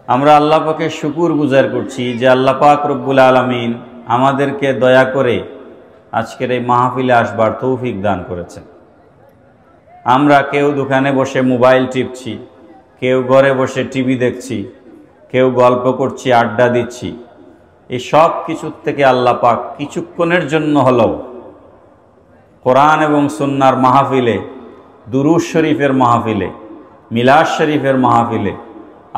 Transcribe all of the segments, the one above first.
আমরা আল্লাহ পাকের শুকুর গুজার করছি যে আল্লাহ পাক রব্বুল আলামিন আমাদেরকে দয়া করে আজকের এই মাহফিলে আসবার তৌফিক দান করেছেন। আমরা কেউ দোকানে বসে মোবাইল টিপছি, কেউ ঘরে বসে টিভি দেখছি, কেউ গল্প করছি, আড্ডা দিচ্ছি। এই সব কিছুর থেকে আল্লাহ পাক কিছুক্ষণের জন্য হলেও কোরআন এবং সুন্নাহর মাহফিলে, দুরূদ শরীফের মাহফিলে, মিলাদ শরীফের মাহফিলে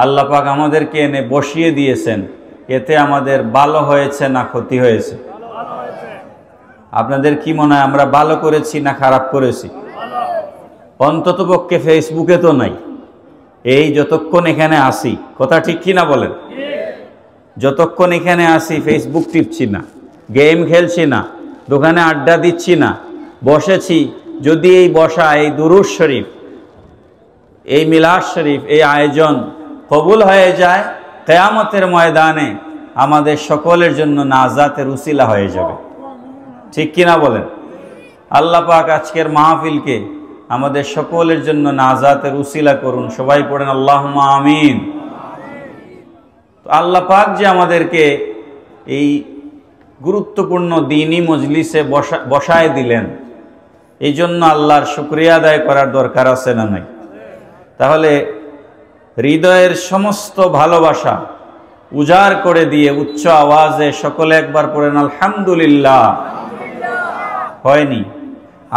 আল্লাহ পাক আমাদেরকে এনে বসিয়ে দিয়েছেন। এতে আমাদের ভালো হয়েছে না ক্ষতি হয়েছে? আপনাদের কি মনে হয় আমরা ভালো করেছি না খারাপ করেছি? অন্ততপক্ষে ফেসবুকে তো নাই। এই যতক্ষণ এখানে আসি, কথা ঠিক কি না বলেন? যতক্ষণ এখানে আসি ফেসবুক টিপছি না, গেম খেলছি না, দোকানে আড্ডা দিচ্ছি না, বসেছি। যদি এই বসা, এই দুরূদ শরীফ, এই মিলাদ শরীফ, এই আয়োজন কবুল হয়ে যায়, কিয়ামতের ময়দানে আমাদের সকলের জন্য নাজাতের উসিলা হয়ে যাবে। ঠিক কিনা বলেন? আল্লাহ পাক আজকের মাহফিলকে আমাদের সকলের জন্য নাজাতের উসিলা করুন। সবাই পড়েন আল্লাহুম্মা আমিন। তো আল্লাহ পাক যে আমাদেরকে এই গুরুত্বপূর্ণ দ্বীনি মজলিসে বসায় দিলেন, এই জন্য আল্লাহর শুকরিয়া আদায় করার দরকার আছে না নাই? তাহলে হৃদয়ের সমস্ত ভালোবাসা উজাড় করে দিয়ে উচ্চ আওয়াজে সকলে একবার পড়েন আলহামদুলিল্লাহ। হয়নি?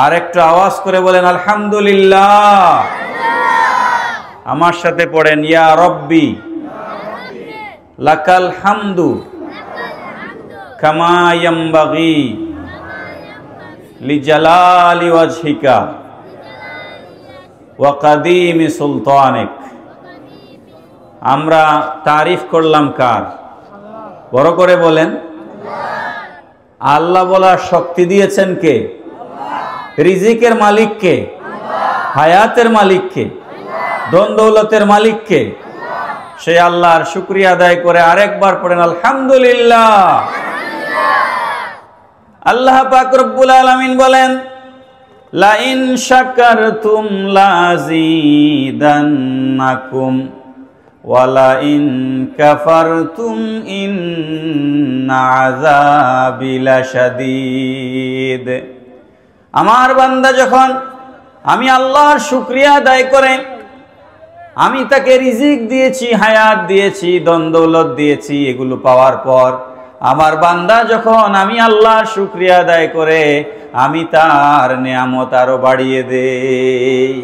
আর একটু আওয়াজ করে বলেন আলহামদুলিল্লাহ। আমার সাথে পড়েন ইয়া রব্বি লাকাল হামদু কামা ইয়ামবাগি লিজালালি ওয়াজহিকা ওয়া কাদিমি সুলতানিক। আমরা তারিফ করলাম কার? বড় করে বলেন। আল্লাহ বলার শক্তি দিয়েছেন কে? রিজিকের মালিক কে? হায়াতের মালিক কে? ধন দৌলতের মালিক কে? সেই আল্লাহর শুকরিয়া আদায় করে আরেকবার পড়েন আলহামদুলিল্লাহ। আল্লাহ পাক রব্বুল আলামিন বলেন লা ইন শাকারতুম লাযীদান্নাকুম ওয়া লা ইন কাফারতুম ইন্না আযাবি লাশাদীদ। আমার বান্দা যখন আমি আল্লাহর শুকরিয়া আদায় করে, আমি তাকে রিজিক দিয়েছি, হায়াত দিয়েছি, ধন দৌলত দিয়েছি, এগুলো পাওয়ার পর আমার বান্দা যখন আমি আল্লাহর শুকরিয়া আদায় করে আমি তার নিয়ামত আরো বাড়িয়ে দেই।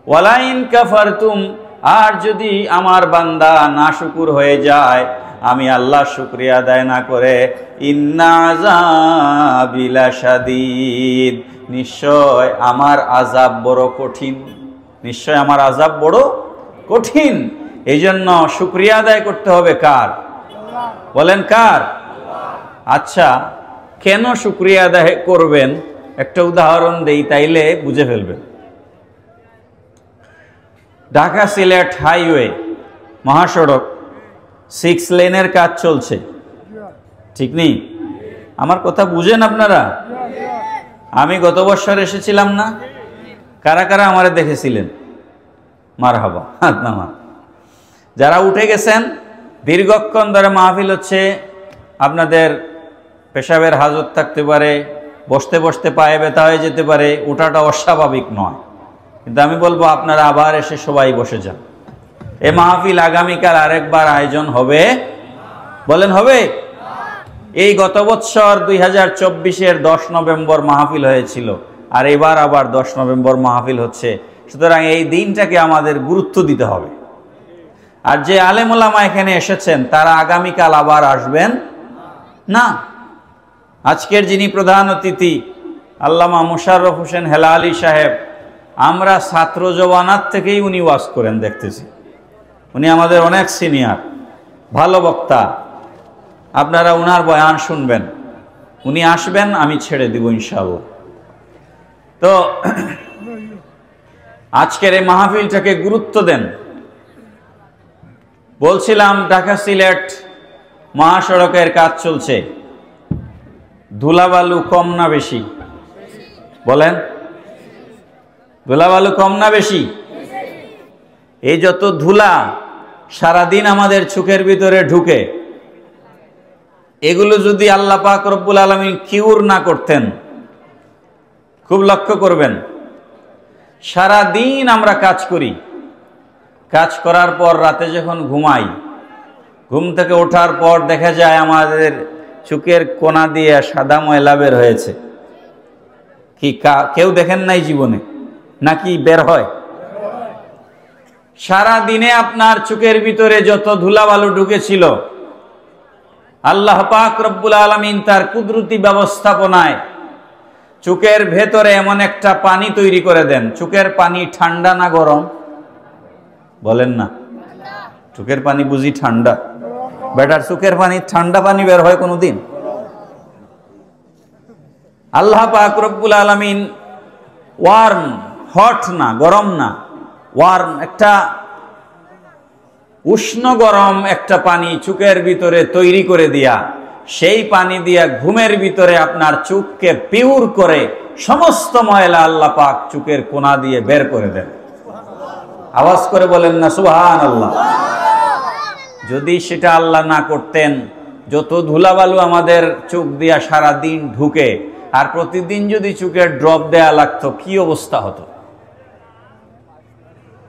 ওয়ালা ইন কাফারতুম, আর যদি আমার বান্দা নাশুকুর হয়ে যায়, আমি আল্লাহর শুকরিয়া আদায় না করে, ইন্না আযাবি লাশাদীদ, নিশ্চয় আমার আযাব বড় কঠিন। নিশ্চয় আমার আযাব বড় কঠিন। এই জন্য শুকরিয়া আদায় করতে হবে কার? বলেন কার? আচ্ছা, কেন শুকরিয়া আদায় করবেন একটা উদাহরণ দেই, তাইলে বুঝে ফেলবেন। ঢাকা সিলেট হাইওয়ে মহাসড়ক 6 লেনের কাজ চলছে, ঠিক নেই? আমার কথা বুঝেন আপনারা? আমি গত বছর এসেছিলাম না? কারা কারা আমারে দেখেছিলেন? মারহাবা, হাত নামান। যারা উঠে গেছেন, দীর্ঘক্ষণ ধরে মাহফিল হচ্ছে, আপনাদের পেশাবের হাজত থাকতে পারে, বসতে বসতে পায়ে ব্যথা হয়ে যেতে পারে, ওঠাটা অস্বাভাবিক নয়, কিন্তু আমি বলবো আপনারা আবার এসে সবাই বসে যান। এই মাহফিল আগামীকাল আরেকবার আয়োজন হবে, বলেন হবে? এই গত বছর 2024-এর 10 নভেম্বর মাহফিল হয়েছিল, আর এবার আবার 10 নভেম্বর মাহফিল হচ্ছে। সুতরাং এই দিনটাকে আমাদের গুরুত্ব দিতে হবে। আর যে আলেম ওলামা এখানে এসেছেন তারা আগামীকাল আবার আসবেন না। আজকের যিনি প্রধান অতিথি আল্লামা মুশাররফ হোসেন হেলালি সাহেব, আমরা ছাত্র জওয়ানাত থেকেই উনি ওয়াজ করেন দেখতেছি। উনি আমাদের অনেক সিনিয়র, ভালো বক্তা। আপনারা উনার বয়ান শুনবেন। উনি আসবেন, আমি ছেড়ে দিব ইনশাআল্লাহ। তো আজকের এই মাহফিলটাকে গুরুত্ব দেন। বলছিলাম ঢাকা সিলেট মহাসড়কের কাজ চলছে, ধুলাবালু কম না বেশি? বলেন, ধুলাবালু কম না বেশি? এই যত ধুলা সারাদিন আমাদের চোখের ভিতরে ঢুকে, এগুলো যদি আল্লাহ পাক রব্বুল আলামিন কিউর না করতেন, খুব লক্ষ্য করবেন, সারাদিন আমরা কাজ করি, কাজ করার পর রাতে যখন ঘুমাই, ঘুম থেকে ওঠার পর দেখা যায় আমাদের চোখের কোনা দিয়ে সাদা ময়লা বের হয়েছে। কি কেউ দেখেন নাই জীবনে, নাকি বের হয়? সারা দিনে আপনার চোখের ভিতরে যত ধুলাবালু ঢুকেছিল, আল্লাহ পাক রব্বুল আলামিন তার কুদরতি ব্যবস্থাপনায় চোখের ভেতরে এমন একটা পানি তৈরি করে দেন। চোখের পানি ঠান্ডা না গরম? বলেন না। চোখের পানি বুঝি ঠান্ডা? বেটার চোখের পানি ঠান্ডা পানি বের হয় কোনোদিন? আল্লাহ পাক রব্বুল আলামিন ওয়ার্ম, হট না, গরম না, ওয়ার্ম, একটা উষ্ণ গরম একটা পানি চোখের ভিতরে তৈরি করে দিয়া, সেই পানি দিয়া ঘুমের ভিতরে আপনার চোখকে পিউর করে সমস্ত ময়লা আল্লাহ পাক চোখের কোনা দিয়ে বের করে দেন। আওয়াজ করে বলেন না সুবহানাল্লাহ। যদি সেটা আল্লাহ না করতেন, যত ধুলাবালু আমাদের চোখ দিয়া সারা দিন ঢুকে, আর প্রতিদিন যদি চোখের ড্রপ দেয়া লাগতো, কি অবস্থা হতো?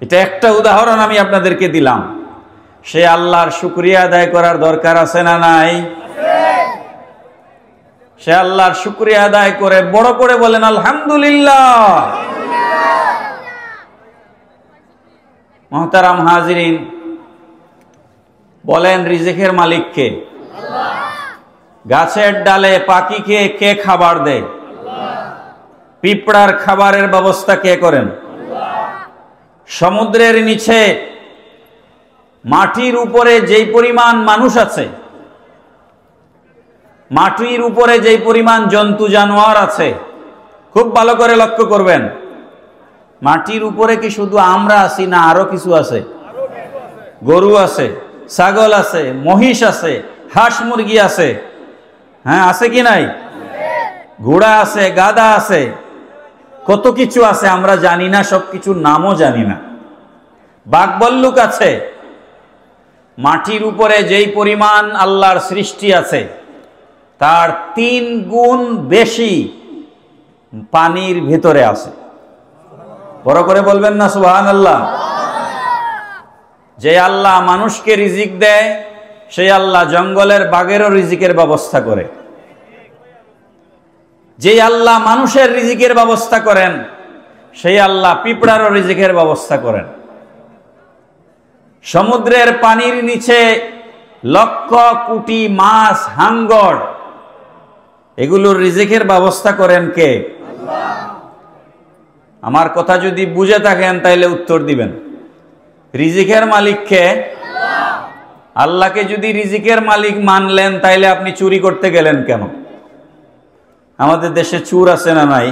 এটা একটা উদাহরণ আমি আপনাদেরকে দিলাম। সে আল্লাহর শুকরিয়া আদায় করার দরকার আছে না নাই? সে আল্লাহর শুকরিয়া আদায় করে বড় করে বলেন আলহামদুলিল্লাহ। মুহতারাম হাজিরিন, বলেন রিজিকের মালিক কে? গাছের ডালে পাখিকে কে খাবার দেয়? পিঁপড়ার খাবারের ব্যবস্থা কে করেন? সমুদ্রের নিচে মাটির উপরে যেই পরিমাণ মানুষ আছে, মাটির উপরে যেই পরিমাণ জন্তু জানোয়ার আছে, খুব ভালো করে লক্ষ্য করবেন। মাটির উপরে কি শুধু আমরা আছি না আরো কিছু আছে? গরু আছে, ছাগল আছে, মহিষ আছে, হাঁস মুরগি আছে, হ্যাঁ আছে কি নাই? ঘোড়া আছে, গাধা আছে, কত কিছু আছে আমরা জানি না, সব কিছুর নামও জানি না। বাঘবল্লুক আছে। মাটির উপরে যেই পরিমাণ আল্লাহর সৃষ্টি আছে, তার 3 গুণ বেশি পানির ভিতরে আছে। বড় করে বলবেন না সুবহানাল্লাহ। যে আল্লাহ মানুষকে রিজিক দেয়, সেই আল্লাহ জঙ্গলের বাঘেরও রিজিকের ব্যবস্থা করে। যে আল্লাহ মানুষের রিজিকের ব্যবস্থা করেন, সেই আল্লাহ পিঁপড়ারও রিজিকের ব্যবস্থা করেন। সমুদ্রের পানির নিচে লক্ষ কোটি মাছ, হাঙ্গর, এগুলোর রিজিকের ব্যবস্থা করেন কে? আমার কথা যদি বুঝে থাকেন তাইলে উত্তর দিবেন। রিজিকের মালিক কে? আল্লাহকে যদি রিজিকের মালিক মানলেন, তাইলে আপনি চুরি করতে গেলেন কেন? আমাদের দেশে চুর আছে না নাই?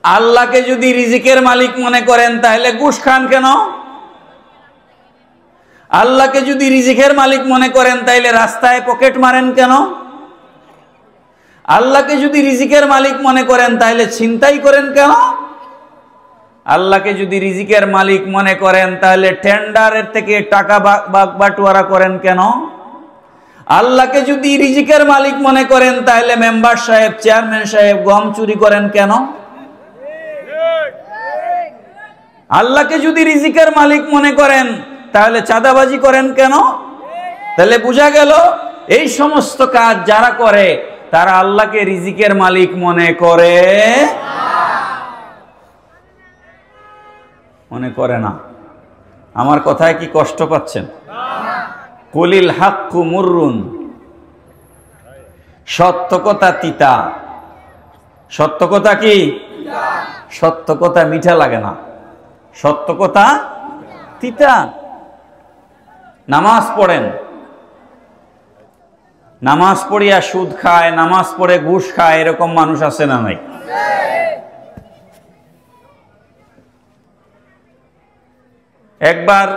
আল্লাহকে যদি রিজিকের মালিক মনে করেন, তাহলে ঘুষ খান কেন? আল্লাহকে যদি রিজিকের মালিক মনে করেন, তাইলে রাস্তায় পকেট মারেন কেন? আল্লাহকে যদি রিজিকের মালিক মনে করেন, তাহলে ছিনতাই করেন কেন? আল্লাহকে যদি রিজিকের মালিক মনে করেন, তাহলে টেন্ডারের থেকে টাকা বাটোয়ারা করেন কেন? আল্লাহকে যদি রিজিকের মালিক মনে করেন, তাহলে মেম্বার সাহেব, চেয়ারম্যান সাহেব গম চুরি করেন কেন? আল্লাহকে যদি রিজিকের মালিক মনে করেন, তাহলে চাঁদাবাজি করেন কেন? তাহলে বোঝা গেল এই সমস্ত কাজ যারা করে, তারা আল্লাহকে রিজিকের মালিক মনে করে না। আমার কথায় কি কষ্ট পাচ্ছেন? কুলিল হাক্কু মুররুন, সত্য কথা তিতা। সত্য কথা কি? সত্য কথা মিঠা লাগে না, সত্য কথা তিতা। নামাজ পড়েন, নামাজ পড়িয়া সুদ খায়, নামাজ পড়ে ঘুষ খায়, এরকম মানুষ আছে না নাই? একবার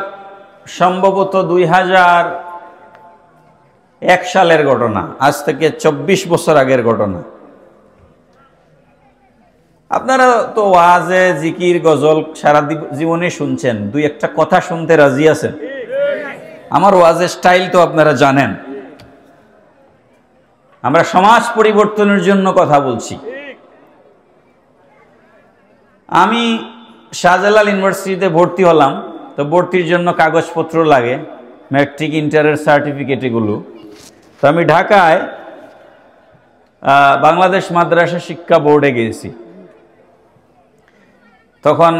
সম্ভবত 2001 সালের ঘটনা, আজ থেকে 24 বছর আগের ঘটনা। আপনারা তো ওয়াজে, জিকির, গজল সারা জীবনে শুনছেন, দুই একটা কথা শুনতে রাজি আছেন? আমার ওয়াজের স্টাইল তো আপনারা জানেন। আমরা সমাজ পরিবর্তনের জন্য কথা বলছি। আমি শাহজালাল ইউনিভার্সিটিতে ভর্তি হলাম, তো ভর্তির জন্য কাগজপত্র লাগে, ম্যাট্রিক ইন্টারের সার্টিফিকেট এগুলো। তো আমি ঢাকায় বাংলাদেশ মাদ্রাসা শিক্ষা বোর্ডে গিয়েছি। তখন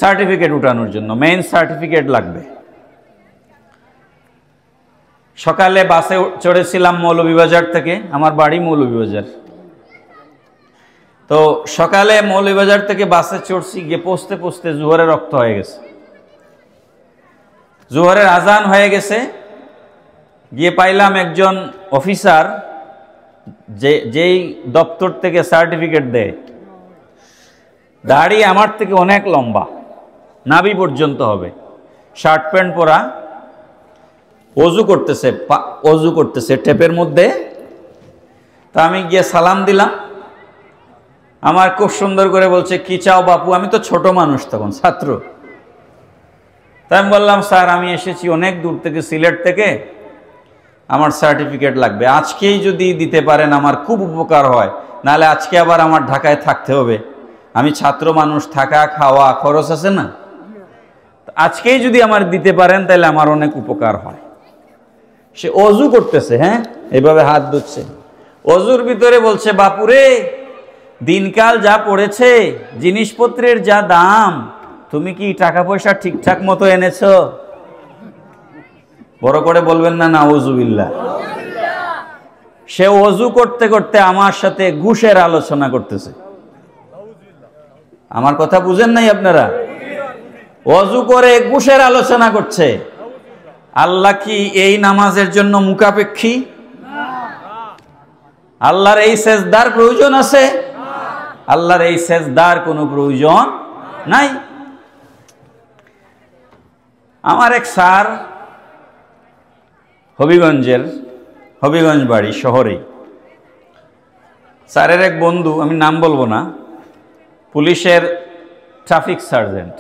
সার্টিফিকেট উঠানোর জন্য মেইন সার্টিফিকেট লাগবে। সকালে বাসে চড়েছিলাম মৌলভীবাজার থেকে, আমার বাড়ি মৌলভীবাজার। তো সকালে মৌলভীবাজার থেকে বাসে চড়ছি, গিয়ে পৌঁছতে পৌঁছতে জোহরের রক্ত হয়ে গেছে, জোহরের আজান হয়ে গেছে। গিয়ে পাইলাম একজন অফিসার, যেই দপ্তর থেকে সার্টিফিকেট দেয়, দাড়ি আমার থেকে অনেক লম্বা, নাভি পর্যন্ত হবে, শার্ট প্যান্ট পরা, অজু করতেছে টেপের মধ্যে। তা আমি গিয়ে সালাম দিলাম। আমার খুব সুন্দর করে বলছে, কি চাও বাপু? আমি তো ছোট মানুষ, তখন ছাত্র। তাই আমি বললাম, স্যার আমি এসেছি অনেক দূর থেকে, সিলেট থেকে, আমার সার্টিফিকেট লাগবে, আজকেই যদি দিতে পারেন আমার খুব উপকার হয়, নাহলে আজকে আবার আমার ঢাকায় থাকতে হবে, আমি ছাত্র মানুষ, থাকা খাওয়া খরচ আছে না, আজকেই যদি আমার দিতে পারেন তাহলে আমার অনেক উপকার হয়। সে অজু করতেছে, হ্যাঁ, এইভাবে হাত ধুচ্ছে, অজুর ভিতরে বলছে, বাপুরে দিনকাল যা পড়েছে, জিনিসপত্রের যা দাম, তুমি কি টাকা পয়সা ঠিকঠাক মতো এনেছো? বড় করে বলবেন না নাউজুবিল্লাহ। সে অজু করতে করতে আমার সাথে ঘুষের আলোচনা করতেছে। আমার কথা বুঝেন নাই আপনারা? অজু করে ঘুষের আলোচনা করছে। আল্লাহ কি এই নামাজের জন্য মুখাপেক্ষী? আল্লাহর এই সেজদার প্রয়োজন আছে? আল্লাহর এই সেজদার কোনো প্রয়োজন নাই। আমার এক স্যার, হবিগঞ্জ বাড়ি, শহরে। স্যারের এক বন্ধু, আমি নাম বলবো না, পুলিশের ট্রাফিক সার্জেন্ট।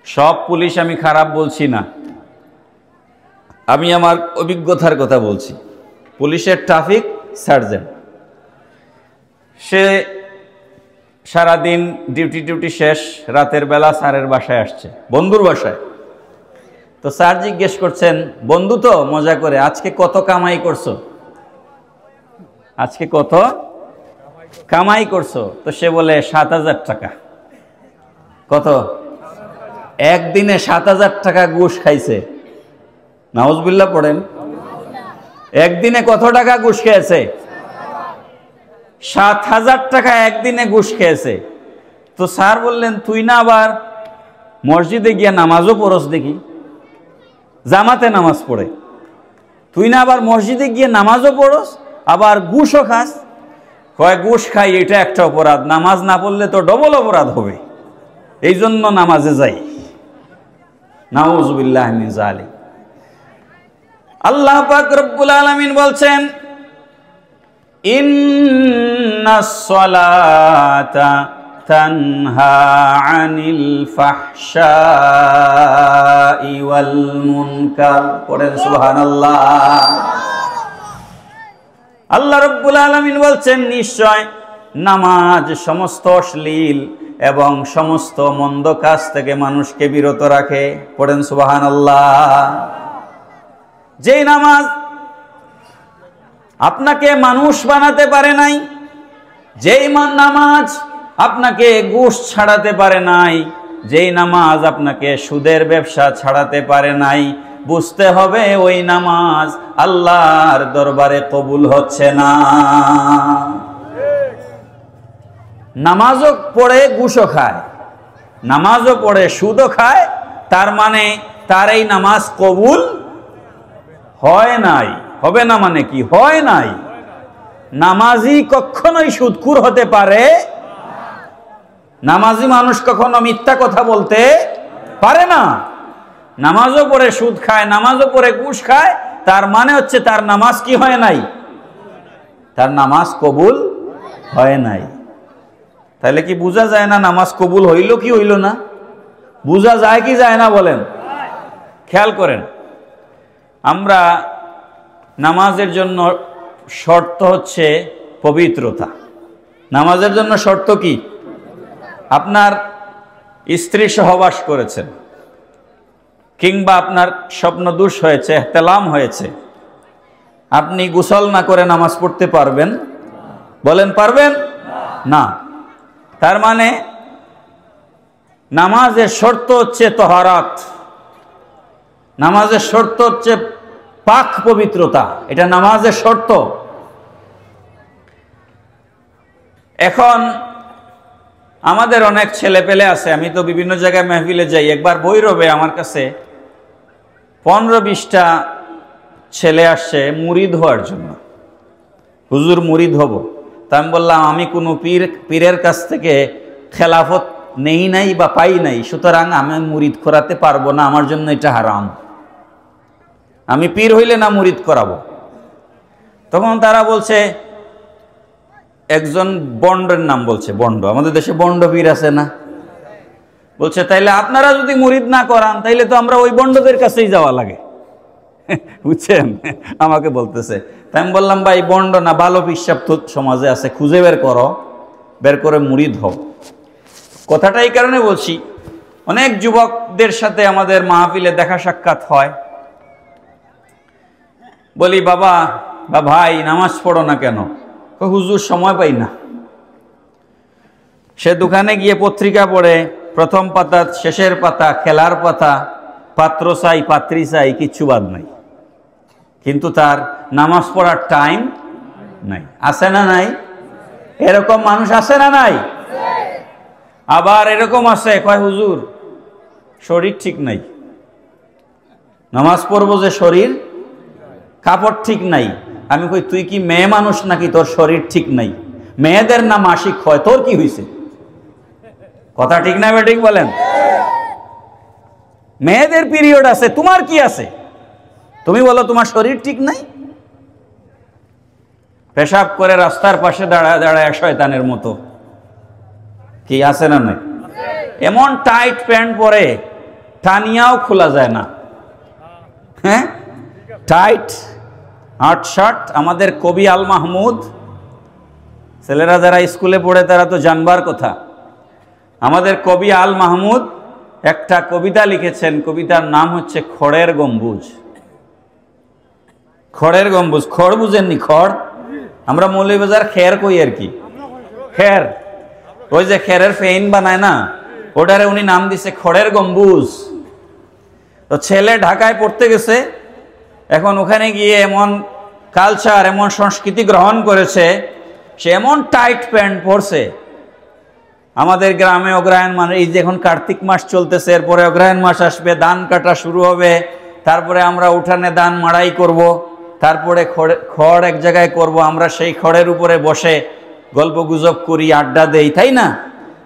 সব পুলিশ আমি খারাপ বলছি না, আমি আমার অভিজ্ঞতার কথা বলছি। পুলিশের ট্রাফিক সার্জেন্ট, সে সারাদিন ডিউটি শেষ, রাতের বেলা স্যারের বাসায় আসছে, বন্ধুর বাসায়। তো স্যার জিজ্ঞেস করছেন, বন্ধু তো মজা করে, আজকে কত কামাই করছো? আজকে কত কামাই করছো? তো সে বলে 7,000 টাকা। কত? একদিনে 7,000 টাকা ঘুষ খাইছে। নাউজুবিল্লাহ পড়েন। একদিনে কত টাকা ঘুষ খেয়েছে? 7,000 টাকা একদিনে ঘুষ খেয়েছে। তো স্যার বললেন, তুই না আবার মসজিদে গিয়া নামাজও পড়স দেখি, জামাতে নামাজ পড়ে, তুই না আবার মসজিদে গিয়ে নামাজও পড়স, আবার ঘুষও খাস? কয়, ঘুষ খাই এটা একটা অপরাধ, নামাজ না পড়লে তো ডবল অপরাধ হবে, এই জন্য নামাজে যাই। নাউজুবিল্লাহ মিন যালিক। আল্লাহ পাক রব্বুল আলামিন বলছেন, ইন্নাস সালাতা তানহা আনিল ফাহশাই ওয়াল মুনকার। পড়েন সুবহানাল্লাহ। আল্লাহ রব্বুল আলামিন বলছেন, নিশ্চয় নামাজ সমস্ত অশ্লীল এবং সমস্ত মন্দ কাজ থেকে মানুষকে বিরত রাখে। পড়েন সুবহানাল্লাহ। যেই নামাজ আপনাকে মানুষ বানাতে পারে নাই, যেই নামাজ আপনাকে ঘুষ ছাড়াতে পারে নাই, যেই নামাজ আপনাকে সুদের ব্যবসা ছাড়াতে পারে নাই, বুঝতে হবে ওই নামাজ আল্লাহর দরবারে কবুল হচ্ছে না। নামাজও পড়ে ঘুষও খায়, নামাজও পড়ে সুদও খায়, তার মানে তার এই নামাজ কবুল হয় নাই। হবে না মানে কি? হয় নাই। নামাজি কখনোই সুদখোর হতে পারে, নামাজি মানুষ কখনো মিথ্যা কথা বলতে পারে না। নামাজও পড়ে সুদ খায়, নামাজও পড়ে ঘুষ খায়, তার মানে হচ্ছে তার নামাজ কি হয় নাই? তার নামাজ কবুল হয় নাই। তাহলে কি বোঝা যায় না নামাজ কবুল হইল কি হইল না? বোঝা যায় কি যায় না বলেন? খেয়াল করেন, আমরা নামাজের জন্য শর্ত হচ্ছে পবিত্রতা। নামাজের জন্য শর্ত কি? আপনার স্ত্রী সহবাস করেছেন, কিংবা আপনার স্বপ্নদোষ হয়েছে, ইহতিলাম হয়েছে, আপনি গোসল না করে নামাজ পড়তে পারবেন? বলেন পারবেন না। তার মানে নামাজের শর্ত হচ্ছে তহারাত, নামাজের শর্ত হচ্ছে পাক পবিত্রতা, এটা নামাজের শর্ত। এখন আমাদের অনেক ছেলে পেলে আছে, আমি তো বিভিন্ন জায়গায় মেহফিলে যাই, একবার ভৈরবে আমার কাছে 15-20টা ছেলে আসছে মুরিদ হওয়ার জন্য, হুজুর মুরিদ হব। তা আমি বললাম আমি কোনো পীরের কাছ থেকে খেলাফত নেই নাই বা পাই নাই, সুতরাং আমি মুরিদ করাতে পারবো না, আমার জন্য এটা হারাম, আমি পীর হইলে না মুরিদ করাবো। তখন তারা বলছে, একজন বন্ডের নাম বলছে, বন্ড, আমাদের দেশে বন্ড পীর আছে না, বলছে তাইলে আপনারা যদি মুরিদ না করান তাইলে তো আমরা ওই বন্ডদের কাছেই যাওয়া লাগে, বুঝছেন? আমাকে বলতেছে। তাই আমি বললাম ভাই বন্ড না, ভালো পিসাব তো সমাজে আছে, খুঁজে বের করো, বের করে মুরিদ হও। কথাটা এই কারণে বলছি, অনেক যুবকদের সাথে আমাদের মাহফিলে দেখা সাক্ষাৎ হয়, বলি বাবা বা ভাই নামাজ পড়ো না কেন? হুজুর সময় পাই না। সে দোকানে গিয়ে পত্রিকা পড়ে, প্রথম পাতা, শেষের পাতা, খেলার পাতা, পাত্র চাই, পাত্রী চাই, কিচ্ছু বাদ নাই, কিন্তু তার নামাজ পড়ার টাইম নাই। আছে না নাই? এরকম মানুষ আছে না নাই? আবার এরকম আছে, কয় হুজুর শরীর ঠিক নাই, নামাজ পড়বো যে শরীর, কাপড় ঠিক নাই। আমি কই তুই কি মেয়ে মানুষ নাকি তোর শরীর ঠিক নাই? মেয়েদের না মাসিক হয়, তোর কি হয়েছে? কথা ঠিক না ঠিক বলেন? মেয়েদের পিরিয়ড আছে, তোমার কি আছে? তুমি বলো তোমার শরীর ঠিক নাই। পেশাব করে রাস্তার পাশে দাঁড়ায় দাঁড়ায় শয়তানের মতো, কি আছে না নাই? এমন টাইট প্যান্ট পরে টানিয়াও খোলা যায় না, হ্যাঁ, টাইট আট শার্ট। আমাদের কবি আল মাহমুদ, ছেলেরা যারা স্কুলে পড়ে তারা তো জানবার কথা, আমাদের কবি আল মাহমুদ একটা কবিতা লিখেছেন, কবিতার নাম হচ্ছে খড়ের গম্বুজ। খড়ের গম্বুজ, খড় বুঝেননি? খড় আমরা মৌলভীবাজার খের কই আর কি, খের, ওই যে খেরের ফেইন বানায় না, ওটারে উনি নাম দিছে খড়ের গম্বুজ। তো ছেলে ঢাকায় পড়তে গেছে, এখন ওখানে গিয়ে এমন কালচার, এমন সংস্কৃতি গ্রহণ করেছে, সে এমন টাইট প্যান্ট পরছে। আমাদের গ্রামে অগ্রহায়ণ, মানে এই যে এখন কার্তিক মাস চলতেছে, এরপরে অগ্রহায়ণ মাস আসবে, ধান কাটা শুরু হবে, তারপরে আমরা উঠানে ধান মাড়াই করব, তারপরে খড় এক জায়গায় করব, আমরা সেই খড়ের উপরে বসে গল্প গুজব করি, আড্ডা দেই, তাই না?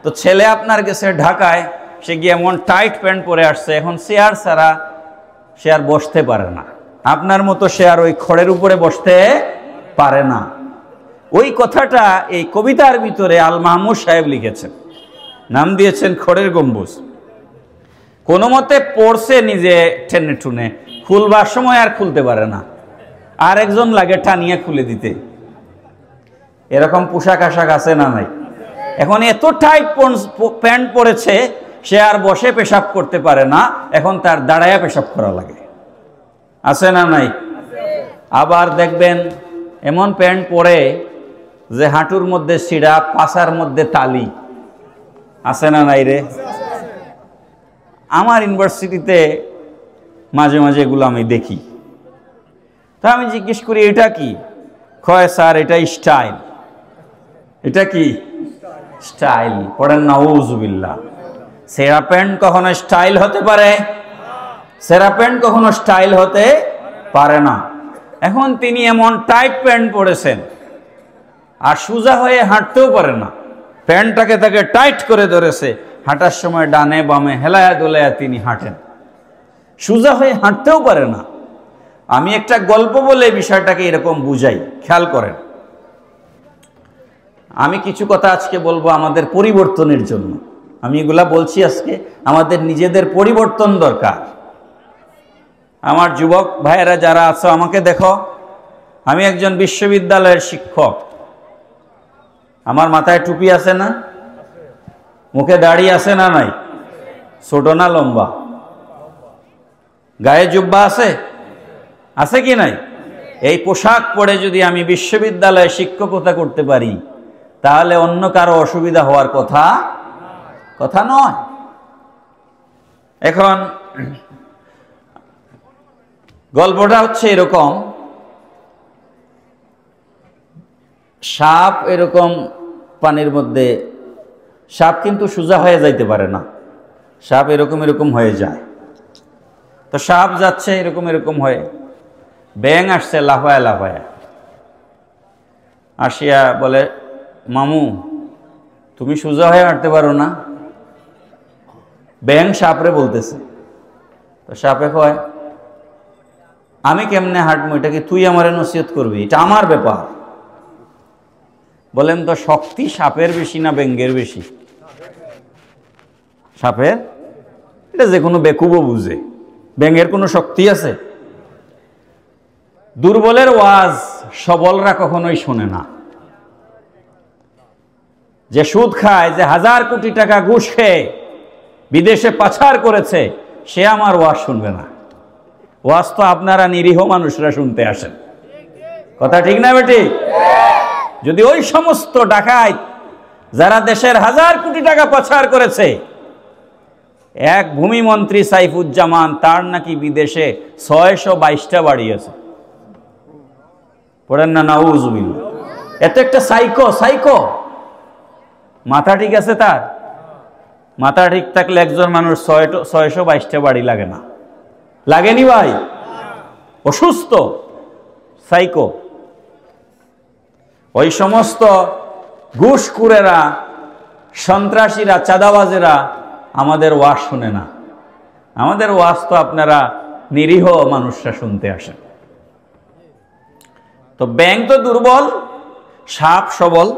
তো ছেলে আপনার গেছে ঢাকায়, সে গিয়ে এমন টাইট প্যান্ট পরে আসছে, এখন চেয়ার ছাড়া সে আর বসতে পারে না, আপনার মতো সে আর ওই খড়ের উপরে বসতে পারে না। ওই কথাটা এই কবিতার ভিতরে আল মাহমুদ সাহেব লিখেছেন, নাম দিয়েছেন খড়ের গম্বুজ। কোনো মতে পড়ছে নিজে টেনে টুনে, খুলবার সময় আর খুলতে পারে না, আর একজন লাগে টানিয়ে খুলে দিতে। এরকম পোশাক আশাক আছে না নাই? এখন এত টাইট প্যান্ট পরেছে, সে আর বসে পেশাব করতে পারে না, এখন তার দাঁড়ায়া পেশাব করা লাগে। আছে না নাই? আবার দেখবেন এমন প্যান্ট পরে যে হাঁটুর মধ্যে সিড়া, পাছার মধ্যে তালি। আছে না নাই রে? আমার ইউনিভার্সিটিতে মাঝে মাঝে এগুলো আমি দেখি, তা আমি জিজ্ঞেস করি এটা কি? কয় স্যার এটা স্টাইল। এটা কি স্টাইল? পড়েন নাউজুবিল্লাহ। সেরা প্যান্ট কখনো স্টাইল হতে পারে? সেরা প্যান্ট কখনো স্টাইল হতে পারে না। এখন তিনি এমন টাইট প্যান্ট পরেছেন, আর সোজা হয়ে হাঁটতেও পারে না, প্যান্টটাকে তাকে টাইট করে ধরেছে, হাঁটার সময় ডানে বামে হেলায়া দোলায়া তিনি হাঁটেন, সোজা হয়ে হাঁটতেও পারে না। আমি একটা গল্প বলে বিষয়টাকে এরকম বুঝাই, খেয়াল করেন। আমি কিছু কথা আজকে বলবো আমাদের পরিবর্তনের জন্য, আমি এগুলা বলছি আজকে, আমাদের নিজেদের পরিবর্তন দরকার। আমার যুবক ভাইয়েরা যারা আছো, আমাকে দেখো, আমি একজন বিশ্ববিদ্যালয়ের শিক্ষক। আমার মাথায় টুপি আছে না? মুখে দাড়ি আছে না নাই? ছোট না লম্বা? গায়ে জুব্বা আছে? আছে কি নাই? এই পোশাক পরে যদি আমি বিশ্ববিদ্যালয়ে শিক্ষকতা করতে পারি, তাহলে অন্য কারো অসুবিধা হওয়ার কথা নয়। এখন গল্পটা হচ্ছে এরকম, সাপ এরকম পানির মধ্যে, সাপ কিন্তু সোজা হয়ে যাইতে পারে না, সাপ এরকম এরকম হয়ে যায়। তো সাপ যাচ্ছে এরকম এরকম হয়ে, ব্যাঙ আসছে লাফায় লাফায়, আসিয়া বলে, মামু তুমি সোজা হয়ে হাঁটতে পারো না? ব্যাঙ সাপরে বলতেছে। তো সাপে কয়, আমি কেমনে হাঁটবো, এটা কি তুই আমারে নসিহত করবি? এটা আমার ব্যাপার। বলেন তো, শক্তি সাপের বেশি না ব্যাঙের বেশি? সাপের। এটা যে কোনো বেকুবও বুঝে। ব্যাঙের কোনো শক্তি আছে? দুর্বলের ওয়াজ সবলরা কখনোই শোনে না। যে সুদ খায়, যে 1000 কোটি টাকা ঘুষ খেয়ে বিদেশে পাচার করেছে, সে আমার ওয়াজ শুনবে না। ওয়াজ তো আপনারা নিরীহ মানুষরা শুনতে আসেন। কথা ঠিক না বেটি? যদি ওই সমস্ত ডাকাত যারা দেশের 1000 কোটি টাকা পাচার করেছে, এক ভূমিমন্ত্রী সাইফুজ্জামান, তার নাকি বিদেশে 622টা বাড়ি আছে, পড়েন না নাউজুবিল্লাহ। এত একটা সাইকো। মাথা ঠিক আছে তার? মাথা ঠিক থাকলে একজন মানুষ 622টা বাড়ি লাগে না? লাগেনি ভাই? অসুস্থ, সাইকো। ওই সমস্ত ঘুষখোরেরা, সন্ত্রাসীরা, চাঁদাবাজেরা আমাদের ওয়াজ শুনে না। আমাদের ওয়াজ তো আপনারা নিরীহ মানুষরা শুনতে আসেন। তো ব্যাঙ তো দুর্বল, সাপ সবল।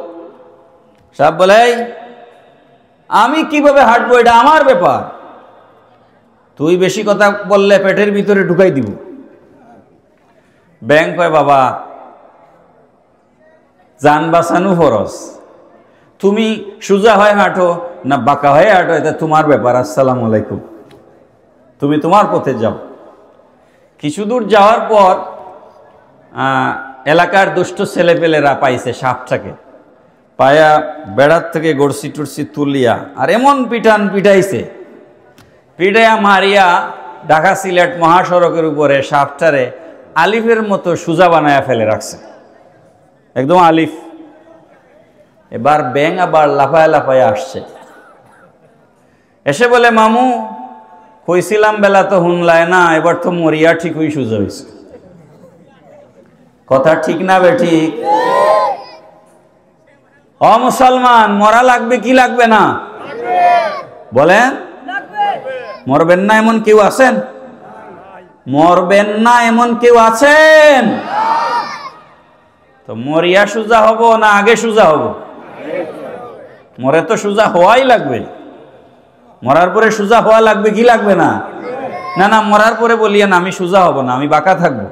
সাপ বলে, আমি কিভাবে হাঁটবো, এটা আমার ব্যাপার। তুই বেশি কথা বললে পেটের ভিতরে ঢুকাই দিব। ব্যাঙ কয়, বাবা জান বাঁচানো ফরজ, তুমি সোজা হয়ে হাঁটো না বাঁকা হয়ে হাঁটো, এটা তোমার ব্যাপার। আসসালামু আলাইকুম, তুমি তোমার পথে যাও। কিছু দূর যাওয়ার পর এলাকার দুষ্ট ছেলেপেলেরা পাইছে সাপটাকে, পায়া বেড়ার থেকে গড়সি টুরসি তুলিয়া আর এমন পিটাইছে, পিটাইয়া মারিয়া ঢাকা সিলেট মহাসড়কের উপরে সাপটারে আলিফের মতো সোজা বানায়া ফেলে রাখছে, একদম আলিফ। এবার ব্যাঙ আবার লাফায় লাফায় আসছে, এসে বলে, মামু কইছিলাম বেলা তো হুনলায় না, এবার তো মরিয়া ঠিকই সোজা হয়েছে। কথা ঠিক না বেঠিক? ও মুসলমান, মরা লাগবে কি লাগবে না? বলেন, মরবেন না এমন কেউ আছেন? মরবেন না এমন কেউ আছেন? তো মরিয়া সোজা হব না আগে সোজা হব? মরে তো সোজা হওয়াই লাগবে। মরার পরে সোজা হওয়া লাগবে কি লাগবে না? না না, মরার পরে বলিয়েন আমি সোজা হব না, আমি বাঁকা থাকবো,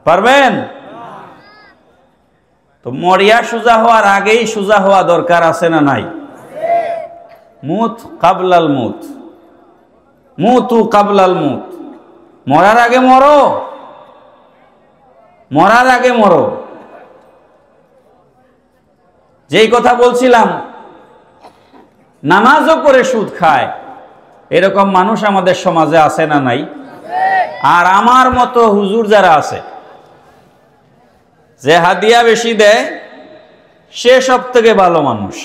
পারবেন? তো মরিয়া সোজা হওয়ার আগেই সোজা হওয়া দরকার আছে না নাই? মুত কাবলাল মুত, মুতু কাবলাল মুত। মরার আগে মরো, মরার আগে মরো। যেই কথা বলছিলাম, নামাজও করে সুদ খায়, এরকম মানুষ আমাদের সমাজে আছে না নাই? আর আমার মতো হুজুর যারা আছে, যে হাদিয়া বেশি দেয়, সে সব থেকে ভালো মানুষ।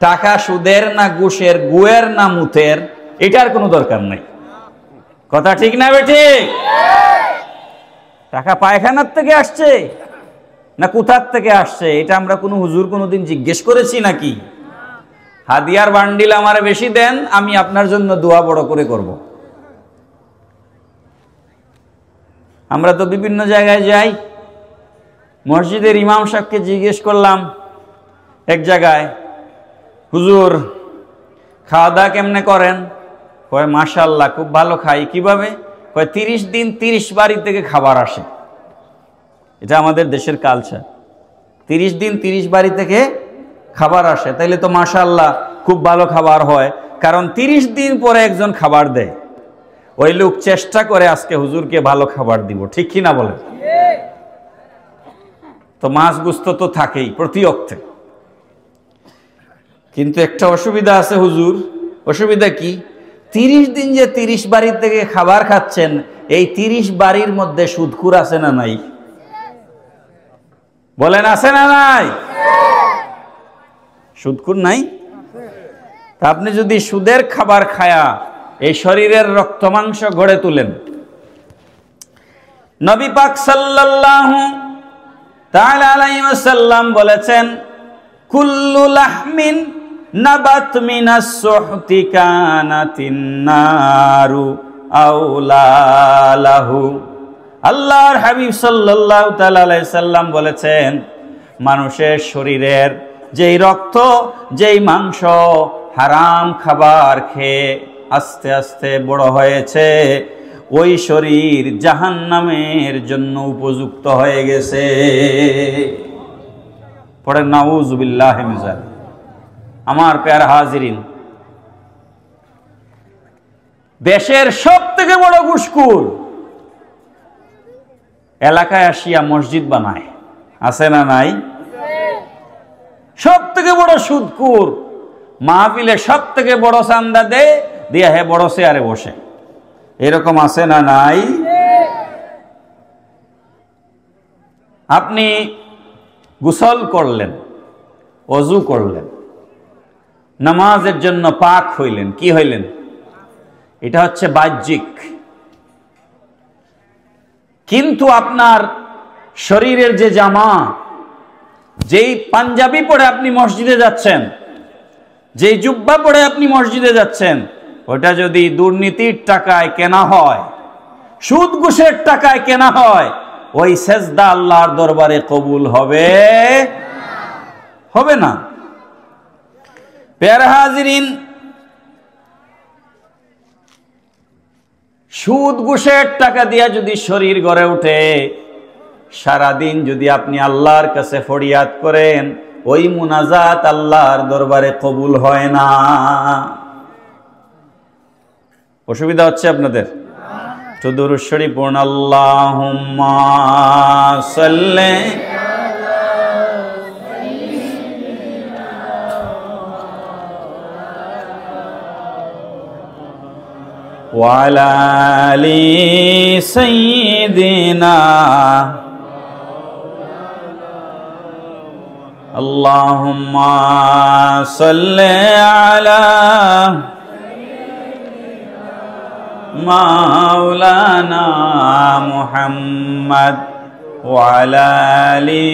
টাকা সুদের না ঘুষের, গুয়ের না মুথের, এটার কোনো দরকার নাই। কথা ঠিক না বেঠিক? টাকা পায়খানার থেকে আসছে না কোথার থেকে আসছে, এটা আমরা কোনো হুজুর কোনোদিন জিজ্ঞেস করেছি নাকি? হাদিয়ার বান্ডিল আমারে বেশি দেন, আমি আপনার জন্য দোয়া বড় করে করব। আমরা তো বিভিন্ন জায়গায় যাই, মসজিদের ইমাম সাহেবকে জিজ্ঞেস করলাম এক জায়গায়, হুজুর খাওয়া দাওয়া কেমনে করেন? কয় মাশাআল্লাহ খুব ভালো খাই। কিভাবে? 30 দিন 30 বাড়ি থেকে খাবার আসে। এটা আমাদের দেশের কালচার। 30 দিন 30 বাড়ি থেকে খাবার আসে, তাইলে তো মাশাআল্লাহ খুব ভালো খাবার হয়। কারণ 30 দিন পরে একজন খাবার দেয়, ওই লোক চেষ্টা করে আজকে হুজুরকে ভালো খাবার দিব, ঠিক কি না বলেন? তো মাছ গুস্ত তো থাকেই প্রতি অক্তে। কিন্তু একটা অসুবিধা আছে হুজুর। অসুবিধা কি? 30 দিন যে 30 বাড়ি থেকে খাবার খাচ্ছেন, এই 30 বাড়ির মধ্যে সুদখোর আছে না নাই? বলেন আছে না নাই? সুদখোর নাই? তা আপনি যদি সুদের খাবার খায়া এই শরীরের রক্ত মাংস গড়ে তুলেন, নবী পাক সাল্লাল্লাহু তাআলা আলাইহি ওয়াসাল্লাম বলেছেন, কুল্লু লাহমিন নাবাত মিনাস সুহতি কানাতিন নারু আওলা লাহু। আল্লাহর হাবিব সাল্লাল্লাহু তাআলা আলাইহি সাল্লাম বলেছেন, মানুষের শরীরের যেই রক্ত, যেই মাংস হারাম খাবার খেয়ে আস্তে আস্তে বড় হয়েছে, ওই শরীর জাহান্নামের জন্য উপযুক্ত হয়ে গেছে। পড়ে নাউযুবিল্লাহি মিন যালিক। আমার প্যারা হাজিরিন, দেশের সব থেকে বড় ঘুষখোর এলাকায় আসিয়া মসজিদ বানায়, আছে না নাই? সব থেকে বড় সুদখোর মাহফিলে সব থেকে বড় চান্দা দেয়, দিয়া হে বড় চেয়ারে বসে, এরকম আছে না নাই? আপনি গোসল করলেন, ওযু করলেন, নামাজের জন্য পাক হইলেন, কি হইলেন? এটা হচ্ছে বাহ্যিক। কিন্তু আপনার শরীরের যে জামা, যেই পাঞ্জাবি পরে আপনি মসজিদে যাচ্ছেন, যেই জুব্বা পরে আপনি মসজিদে যাচ্ছেন, ওটা যদি দুর্নীতির টাকায় কেনা হয়, সুদ ঘুষের টাকায় কেনা হয়, ওই সেজদা আল্লাহর দরবারে কবুল হবে? হবে না। প্যারা হাজিরিন, সুদ ঘুষের টাকা দিয়া যদি শরীর গড়ে ওঠে, সারাদিন যদি আপনি আল্লাহর কাছে ফরিয়াদ করেন, ওই মুনাজাত আল্লাহর দরবারে কবুল হয় না। অসুবিধা হচ্ছে আপনাদের? তো দুরূদ শরীফ পড়ুন, আল্লাহুম্মা সাল্লি ওয়া আলা আলি সাইয়্যিদিনা আল্লাহুম্মা সাল্লি আলা মাওলানা মুহাম্মদ ওয়া আলা আলি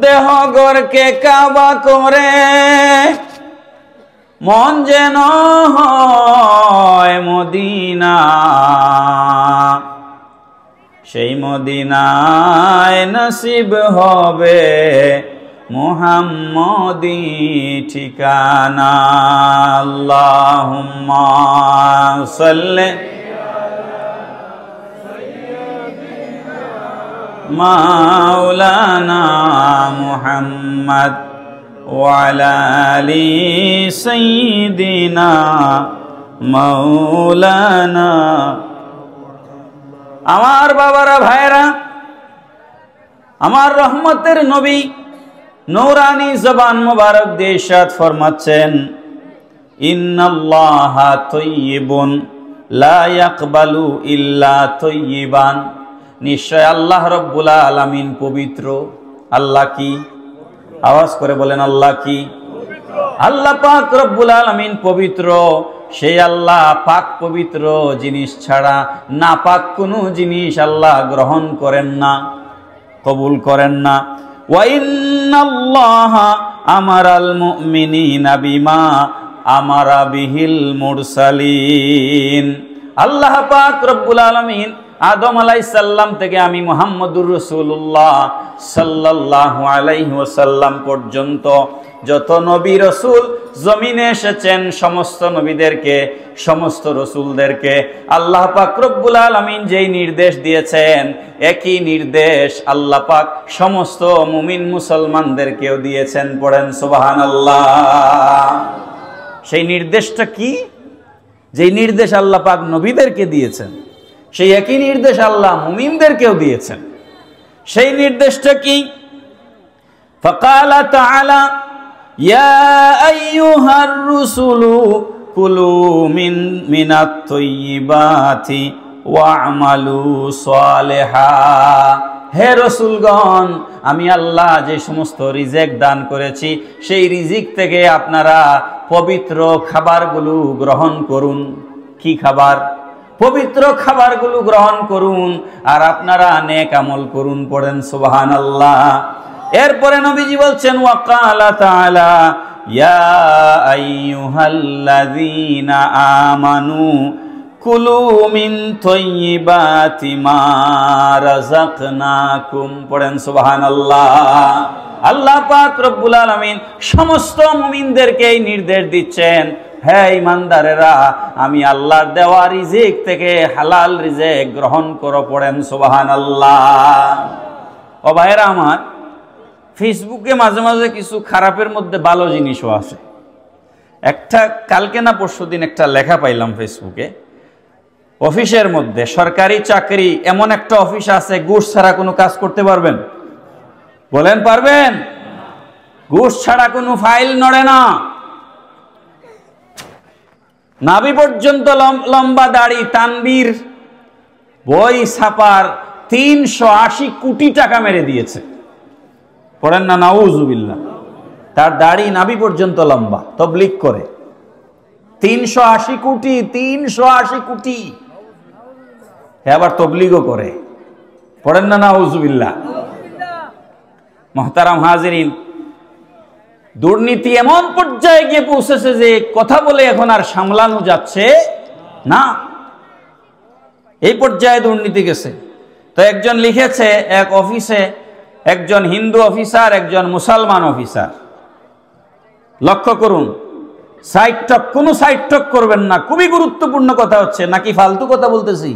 দেহ গড়কে কাবা করে মন যেন হয় মদিনা, সেই মদিনায় নসিব হবে মুহাম্মদি ঠিকানা। আল্লাহুম্মা সাল্লি মাওলানা মুহাম্মদ ওয়া আলা আলি সাইয়্যিদিনা মাওলানা। আমার বাবারা, ভাইরা, আমার রহমতের নবী নূরানি জবান মুবারক দিয়ে ইরশাদ ফরমাচ্ছেন, ইন্নাল্লাহা তাইয়্যিবুন লা ইয়াকবালু ইল্লা তাইয়্যিবান। নিশ্চয় আল্লাহ রব্বুল আলামিন পবিত্র। আল্লাহ কি? আওয়াজ করে বলেন, আল্লাহ কি? আল্লাহ পাক রব্বুল আলামিন পবিত্র। সেই আল্লাহ পাক পবিত্র জিনিস ছাড়া না পাক কোনো জিনিস আল্লাহ গ্রহণ করেন না, কবুল করেন না। ওয়া ইন্নাল্লাহা আমারাল মুমিনিনা বিমা আমারা বিহিল মুরসালিন। আল্লাহ পাক রব্বুল আলামিন আদম আলাইহিস সালাম থেকে আমি মুহাম্মদুর রাসূলুল্লাহ সাল্লাল্লাহু আলাইহি ওয়াসাল্লাম পর্যন্ত যত নবী রাসূল জমিনে এসেছেন, সমস্ত নবীদেরকে, সমস্ত রাসূলদেরকে আল্লাহ পাক রব্বুল আলামিন যেই নির্দেশ দিয়েছেন, একই নির্দেশ আল্লাহ পাক সমস্ত মুমিন মুসলমানদেরকেও দিয়েছেন। পড়েন সুবহানাল্লাহ। সেই নির্দেশটা কি? যেই নির্দেশ আল্লাহ পাক নবীদেরকে দিয়েছেন, সেই একই নির্দেশ আল্লাহ মুমিনদেরকেও দিয়েছেন। সেই নির্দেশটা কি? ফাকালা তাআলা ইয়া আইয়ুহার রুসুলু কুলু মিনাত তাইয়্যিবাতি ওয়া'মালু সালিহা। হে রাসূলগণ, আমি আল্লাহ যে সমস্ত রিজিক দান করেছি, সেই রিজিক থেকে আপনারা পবিত্র খাবারগুলো গ্রহণ করুন। কি খাবার? পবিত্র খাবারগুলো গ্রহণ করুন আর আপনারা নেক আমল করুন। পড়েন সুবহানাল্লাহ। এরপরে নবীজি বলছেন ওয়াকালা তাআলা ইয়া আইয়ুহাল্লাযীনা আমানু কুলু মিন তাইয়্যিবাতি মা রাযাকনাকুম। পড়েন সুবহানাল্লাহ। আল্লাহ পাক রব্বুল আলামিন সমস্ত মুমিনদেরকে এই নির্দেশ দিচ্ছেন, হে ইমানদারেরা, আমি আল্লাহর দেওয়া রিজিক থেকে হালাল রিজিক গ্রহণ করো। পড়েন সুবহানাল্লাহ। ও ভাইরা আমার, ফেসবুকে মাঝে মাঝে কিছু খারাপের মধ্যে ভালো জিনিসও আছে। একটা কালকে না পরশুদিন একটা লেখা পাইলাম ফেসবুকে, অফিসের মধ্যে সরকারি চাকরি, এমন একটা অফিস আছে ঘুষ ছাড়া কোনো কাজ করতে পারবেন? বলেন পারবেন? ঘুষ ছাড়া কোনো ফাইল নড়ে না। নাভি পর্যন্ত লম্বা দাড়ি, তানবীর বই ছাপার 380 কোটি টাকা মেরে দিয়েছে। পড়েন না নাউজুবিল্লাহ। তার দাড়ি নাভি পর্যন্ত লম্বা, তবলিগ করে। 380 কোটি, 380 কোটি। আবার তবলিগও করে। পড়েন না নাউজুবিল্লাহ। মুহতারাম হাজিরিন, দুর্নীতি এমন পর্যায়ে গিয়ে পৌঁছেছে যে কথা বলে এখন আর সামলানো যাচ্ছে না, এই পর্যায়ে দুর্নীতি গেছে। তো একজন লিখেছে, এক অফিসে একজন হিন্দু অফিসার, একজন মুসলমান অফিসার। লক্ষ্য করুন, সাইড টক, কোনো সাইড টক করবেন না, খুবই গুরুত্বপূর্ণ কথা হচ্ছে, নাকি ফালতু কথা বলতেছি?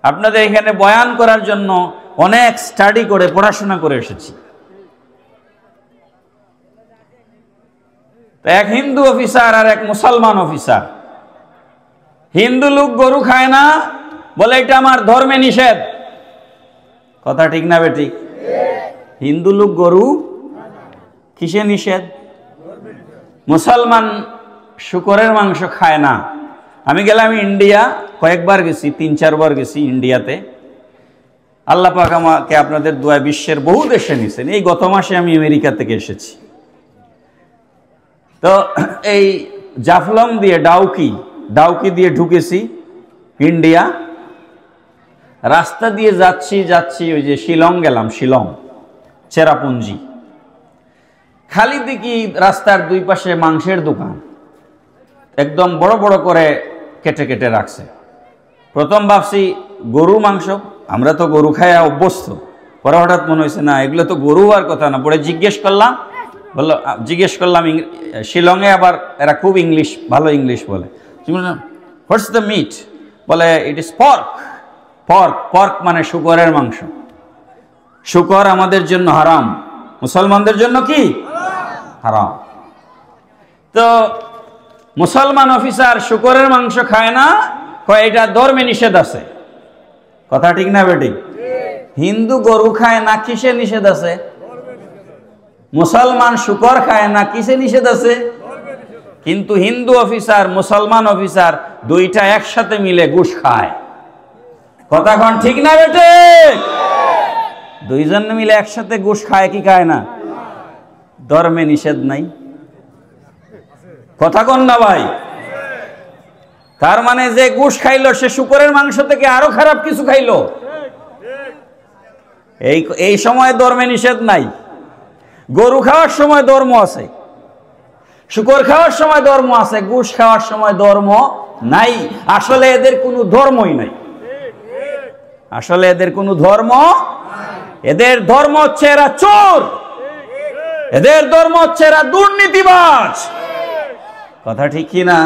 আপনাদের এখানে বয়ান করার জন্য অনেক স্টাডি করে, পড়াশোনা করে এসেছি। এক হিন্দু অফিসার আর এক মুসলমান অফিসার। হিন্দু লোক গরু খায় না, বলে এটা আমার ধর্মে নিষেধ। কথা ঠিক না বেঠিক? হিন্দু লোক গরু কিসে নিষেধ? মুসলমান শুকরের মাংস খায় না। আমি গেলাম ইন্ডিয়া, কয়েকবার গেছি, 3-4 বার গেছি ইন্ডিয়াতে। আল্লাহ পাক আমাকে আপনাদের দোয়া বিশ্বের বহু দেশে নিছেন। এই গত মাসে আমি আমেরিকা থেকে এসেছি। তো এই জাফলং দিয়ে ডাউকি দিয়ে ঢুকেছি ইন্ডিয়া। রাস্তা দিয়ে যাচ্ছি ওই যে শিলং গেলাম, শিলং চেরাপুঞ্জি। খালি দেখি রাস্তার দুই পাশে মাংসের দোকান, একদম বড় বড় করে কেটে কেটে রাখছে। প্রথম ভাবছি গরু মাংস, আমরা তো গরু খায় অভ্যস্ত। পরে হঠাৎ মনে হয়েছে না, এগুলো তো গরু হওয়ার কথা না। পরে জিজ্ঞেস করলাম শিলংয়ে আবার এরা খুব ইংলিশ, ভালো ইংলিশ বলে। What's the meet? বলে ইট ইজ পর্ক। পর্ক মানে শুকরের মাংস। শুকর আমাদের জন্য হারাম, মুসলমানদের জন্য কি হারাম। তো মুসলমান অফিসার শুকরের মাংস খায় না, কয় এটা ধর্মে নিষেধ আছে। কথা ঠিক না বেটি? হিন্দু গরু খায় না, কিসে নিষেধ আছে? মুসলমান শুকর খায় না, কিসে নিষেধ আছে? কিন্তু হিন্দু অফিসার, মুসলমান অফিসার দুইটা একসাথে মিলে ঘুষ খায়। কথা কোন ঠিক না বেটে? দুইজন মিলে একসাথে ঘুষ খায় কি খায় না? ধর্মে নিষেধ নাই। কথা কোন না ভাই? তার মানে যে ঘুষ খাইলো সে শুকরের মাংস থেকে আরো খারাপ কিছু খাইলো। এই সময় ধর্মে নিষেধ নাই। গরু খাওয়ার সময় ধর্ম আছে, শুকর খাওয়ার সময় ধর্ম আছে, ঘুষ খাওয়ার সময় ধর্ম নাই। আসলে এদের কোনো ধর্মই নাই। আসলে এদের কোনো ধর্ম, এদের ধর্ম হচ্ছে এরা চোর, এদের ধর্ম হচ্ছে এরা দুর্নীতিবাজ। কথা ঠিক কি না?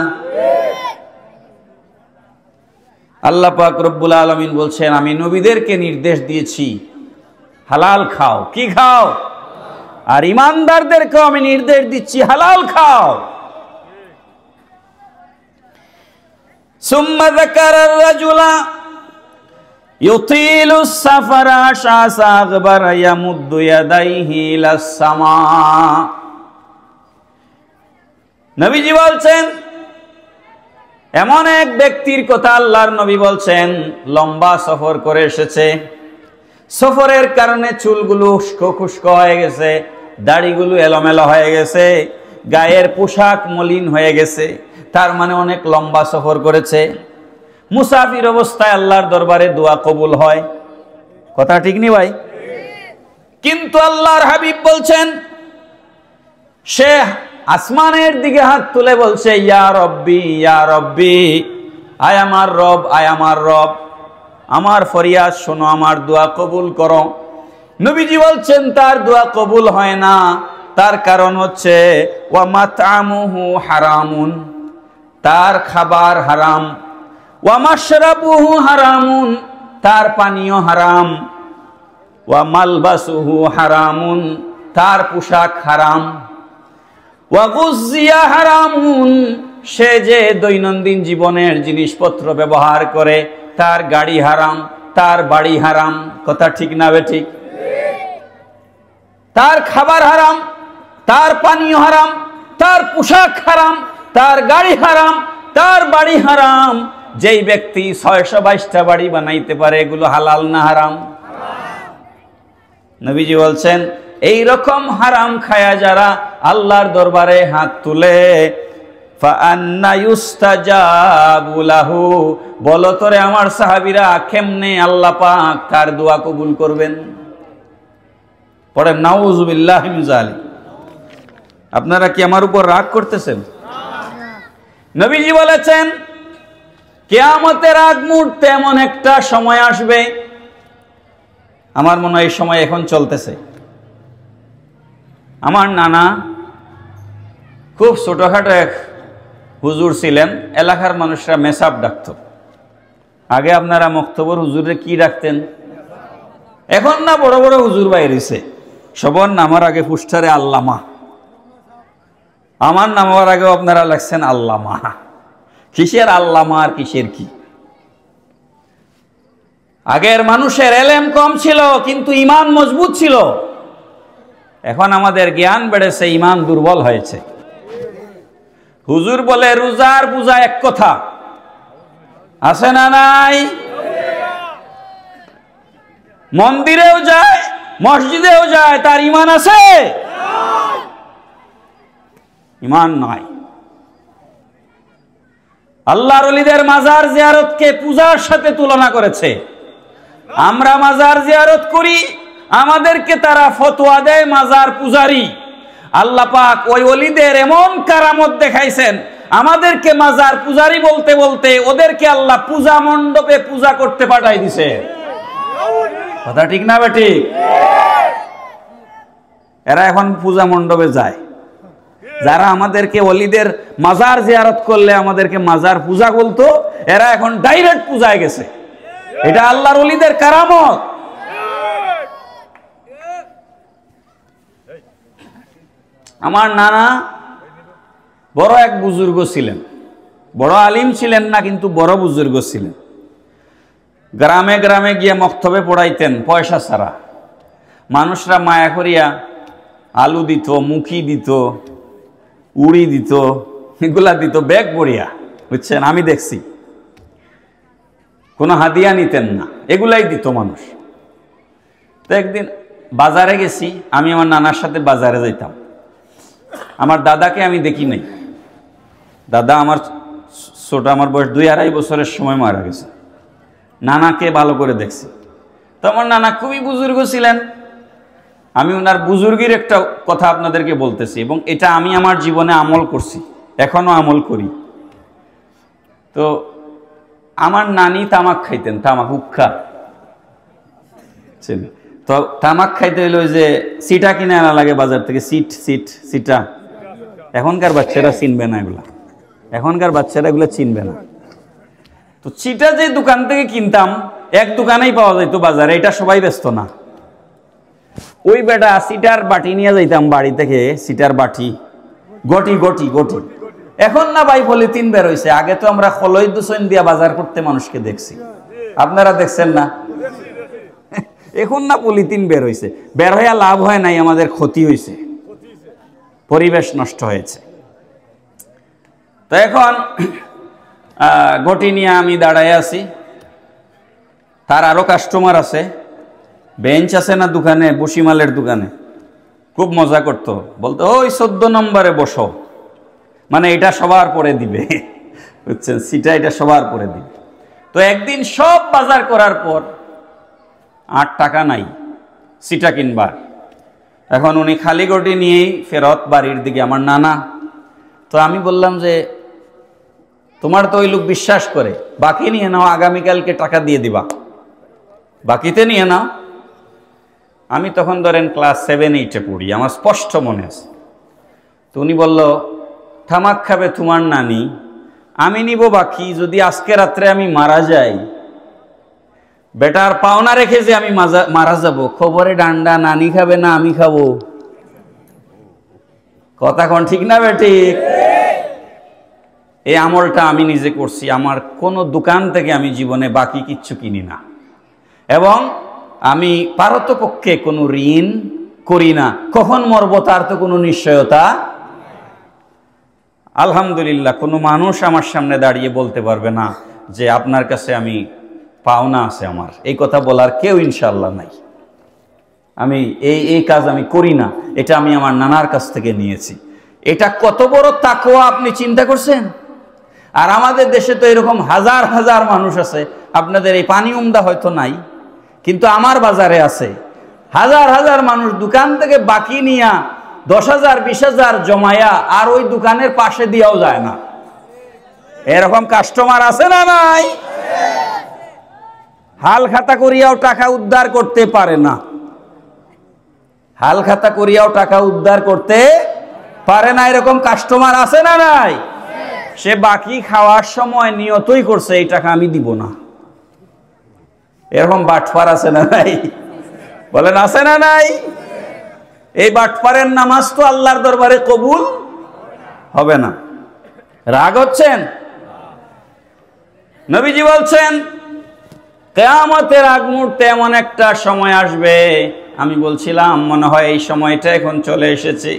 আল্লাহ পাক রব্বুল আলামিন বলছেন, আমি নবীদেরকে নির্দেশ দিয়েছি হালাল খাও। কি খাও? আর ইমানদারদেরকেও আমি নির্দেশ দিচ্ছি হালাল খাও। সুম্মা যাকারার রাজুলা ইউতিলু সাফারা শাসা আকবার ইয়ামুদ্দু ইয়াদাইহি ইলাস সামা। নবীজি বলছেন, এমন এক ব্যক্তির কথা আল্লাহর নবী বলছেন, লম্বা সফর করে এসেছে, সফরের কারণে চুলগুলো উস্কো খুস্কো হয়ে গেছে, দাড়িগুলো এলোমেলো হয়ে গেছে, গায়ের পোশাক মলিন হয়ে গেছে, তার মানে অনেক লম্বা সফর করেছে। মুসাফির অবস্থায় আল্লাহর দরবারে দোয়া কবুল হয়। কথা ঠিক নি ভাই? কিন্তু আল্লাহর হাবিব বলছেন, সে আসমানের দিকে হাত তুলে বলছে, ইয়া রব্বি ইয়া রব্বি, আয় আমার রব, আয় আমার রব, আমার ফরিয়াদ শোনো, আমার দোয়া কবুল করো। নবীজি বলছেন তার দোয়া কবুল হয় না, তার কারণ হচ্ছে ওয়া মাতআমুহু হারামুন, তার খাবার হারাম, ওয়া মাশরাবুহু হারামুন, তার পানীয় হারাম, ওয়া মালবাসুহু হারামুন, তার পোশাক হারাম, ওয়া গুযিয়া হারামুন, সে যে দৈনন্দিন জীবনের জিনিসপত্র ব্যবহার করে তার গাড়ি হারাম, তার বাড়ি হারাম। কথা ঠিক না বেঠিক? তার খাবার হারাম, তার পানীয় হারাম, তার পোশাক হারাম, তার গাড়ি হারাম, তার বাড়ি হারাম। যেই ব্যক্তি 622টা বাড়ি বানাইতে পারে, এগুলো হালাল না হারাম? নবীজি বলছেন, এই রকম হারাম খায়া যারা আল্লাহর দরবারে হাত তুলে, ফাআন্না ইউস্তাজাবু লাহু, বলো তোরে আমার সাহাবীরা, কেমনে আল্লাহ পাক তার দোয়া কবুল করবেন? পড়েন নাউযুবিল্লাহি মিন যালিক। আপনারা কি আমার উপর রাগ করতেছেন? নবীজি বলেছেন, কিয়ামতের আগ মুহূর্তে এমন একটা সময় আসবে, আমার মনে হয় এই সময় এখন চলতেছে। আমার নানা খুব ছোটখাটো এক হুজুর ছিলেন, এলাকার মানুষরা মেসাব ডাকত। আগে আপনারা মক্তবর হুজুরে কি ডাকতেন? এখন না বড় বড় হুজুর বাইরেছে, সবার নামার আগে পুস্টারে আল্লামা, আমার নামার আগেও আপনারা লাগছেন আল্লামা। কিসের আল্লামা আর কিসের কি? আগের মানুষের এলেম কম ছিল কিন্তু ইমান মজবুত ছিল, এখন আমাদের জ্ঞান বেড়েছে, ইমান দুর্বল হয়েছে। হুজুর বলে রোজার পূজা এক কথা, আছে না নাই? মন্দিরেও যায়, মসজিদেও যায়, তার ইমান আছে? ইমান নাই। আল্লাহর ওলিদের মাজার জিয়ারতকে পূজার সাথে তুলনা করেছে। আমরা মাজার জিয়ারত করি, আমাদেরকে তারা ফতোয়া দেয় মাজার পূজারি। আল্লাহ পাক ওই ওলিদের এমন কারামত দেখাইছেন, আমাদেরকে মাজার পূজারি বলতে বলতে ওদেরকে আল্লাহ পূজা মণ্ডপে পূজা করতে পাঠাই দিছে। কথা ঠিক না বেটি? এরা এখন পূজা মণ্ডপে যায়। যারা আমাদেরকে ওলিদের মাজার জিয়ারত করলে আমাদেরকে মাজার পূজা বলতো, এরা এখন ডাইরেক্ট পূজায় গেছে। এটা আল্লাহর ওলিদের কারামত। আমার নানা বড় এক বুজুর্গ ছিলেন, বড় আলিম ছিলেন না কিন্তু বড় বুজুর্গ ছিলেন। গ্রামে গ্রামে গিয়ে মক্তবে পড়াইতেন পয়সা ছাড়া। মানুষরা মায়া করিয়া আলু দিত, মুখি দিত, উড়ি দিত, এগুলা দিত ব্যাগ পড়িয়া, বুঝছেন? আমি দেখছি, কোনো হাদিয়া নিতেন না, এগুলাই দিত মানুষ। তো একদিন বাজারে গেছি, আমি আমার নানার সাথে বাজারে যাইতাম। আমার দাদাকে আমি দেখি নাই, দাদা আমার ছোট, আমার বয়স 2-2.5 বছরের সময় মারা গেছে। নানাকে ভালো করে দেখছি। তো আমার নানা খুবই বুজুর্গ ছিলেন। আমি ওনার বুজুর্গের একটা কথা আপনাদেরকে বলতেছি, এবং এটা আমি আমার জীবনে আমল করছি, এখনো আমল করি। তো আমার নানি তামাক খাইতেন, তামাক হুক্কা। তো তামাক খাইতে হইলে ওই যে সিটা কিনে আনা লাগে বাজার থেকে, সিটা। এখনকার বাচ্চারা চিনবে না এগুলা, এখনকার বাচ্চারা এগুলো চিনবে না। তো চিটা যে দোকান থেকে কিনতাম, এক দোকানেই পাওয়া যেত বাজারে, এটা সবাই ব্যস্ত না। ওই বেটা সিটার বাটি নিয়ে যাইতাম বাড়ি থেকে, সিটার বাটি, গটি গটি গটি। এখন না ভাই পলিথিন বের হইছে, আগে তো আমরা খলই দুসন দিয়া বাজার করতে মানুষকে দেখছি, আপনারা দেখছেন না? এখন না পলিথিন বের হইছে, বের হইয়া লাভ হয় নাই, আমাদের ক্ষতি হয়েছে, পরিবেশ নষ্ট হয়েছে। তো এখন গটি নিয়ে আমি দাঁড়ায় আছি, তার আরো কাস্টমার আছে, বেঞ্চ আছে না দোকানে, বসিমালের দোকানে, খুব মজা করতো, বলতো ওই 14 নম্বরে বসো, মানে এটা সবার পরে দিবে, বুঝছেন, সিটা এটা সবার পরে দিবে। তো একদিন সব বাজার করার পর 8 টাকা নাই সিটা কিনবার। এখন উনি খালি গটি নিয়েই ফেরত বাড়ির দিকে, আমার নানা। তো আমি বললাম যে তোমার তো ওই লোক বিশ্বাস করে, বাকি নিয়ে নাও, আগামীকালকে টাকা দিয়ে দিবা, বাকিতে নিয়ে নাও। আমি তখন ধরেন ক্লাস 7-8-এ পড়ি, আমার স্পষ্ট মনে আছে। তো উনি বলল, তামাক খাবে তোমার নানি, আমি নিব বাকি, যদি আজকে রাত্রে আমি মারা যাই, বেটার পাওনা রেখে যে আমি মারা যাব, খবরে ডান্ডা, নানি খাবে না আমি খাবো। কথা কোন ঠিক না বেঠিক? এই আমলটা আমি নিজে করছি, আমার কোনো দোকান থেকে আমি জীবনে বাকি কিচ্ছু কিনি না, এবং আমি পারতপক্ষে কোনো ঋণ করি না। কখন মরব তার তো কোনো নিশ্চয়তা। আলহামদুলিল্লাহ, কোনো মানুষ আমার সামনে দাঁড়িয়ে বলতে পারবে না যে আপনার কাছে আমি পাওনা আছে, আমার এই কথা বলার কেউ ইনশাআল্লাহ নাই। আমি এই কাজ আমি করি না, এটা আমি আমার নানার কাছ থেকে নিয়েছি। এটা কত বড় তাকওয়া আপনি চিন্তা করছেন? আর আমাদের দেশে তো এরকম হাজার হাজার মানুষ আছে, আপনাদের এই পানি উমদা হয়তো নাই, কিন্তু আমার বাজারে আছে হাজার হাজার মানুষ দোকান থেকে বাকি নিয়া 10,000 20,000 জমায়া আর ওই দোকানের পাশে দিয়েও যায় না। এরকম কাস্টমার আছে না নাই? হাল খাতা করিয়াও টাকা উদ্ধার করতে পারে না, হাল খাতা করিয়াও টাকা উদ্ধার করতে পারে না, এরকম কাস্টমার আছে না নাই? সে বাকি খাওয়ার সময় নিয়তই করছে এই টাকা আমি দিব না। এরকম বাটপার আছে না নাই? বলেন আছে না নাই? এই বাটপারের নামাজ তো আল্লাহর দরবারে কবুল হবে না। রাগ হচ্ছেন? নবীজি বলছেন কিয়ামতের আগ মুহূর্তে এমন একটা সময় আসবে, আমি বলছিলাম মনে হয় এই সময়টা এখন চলে এসেছে।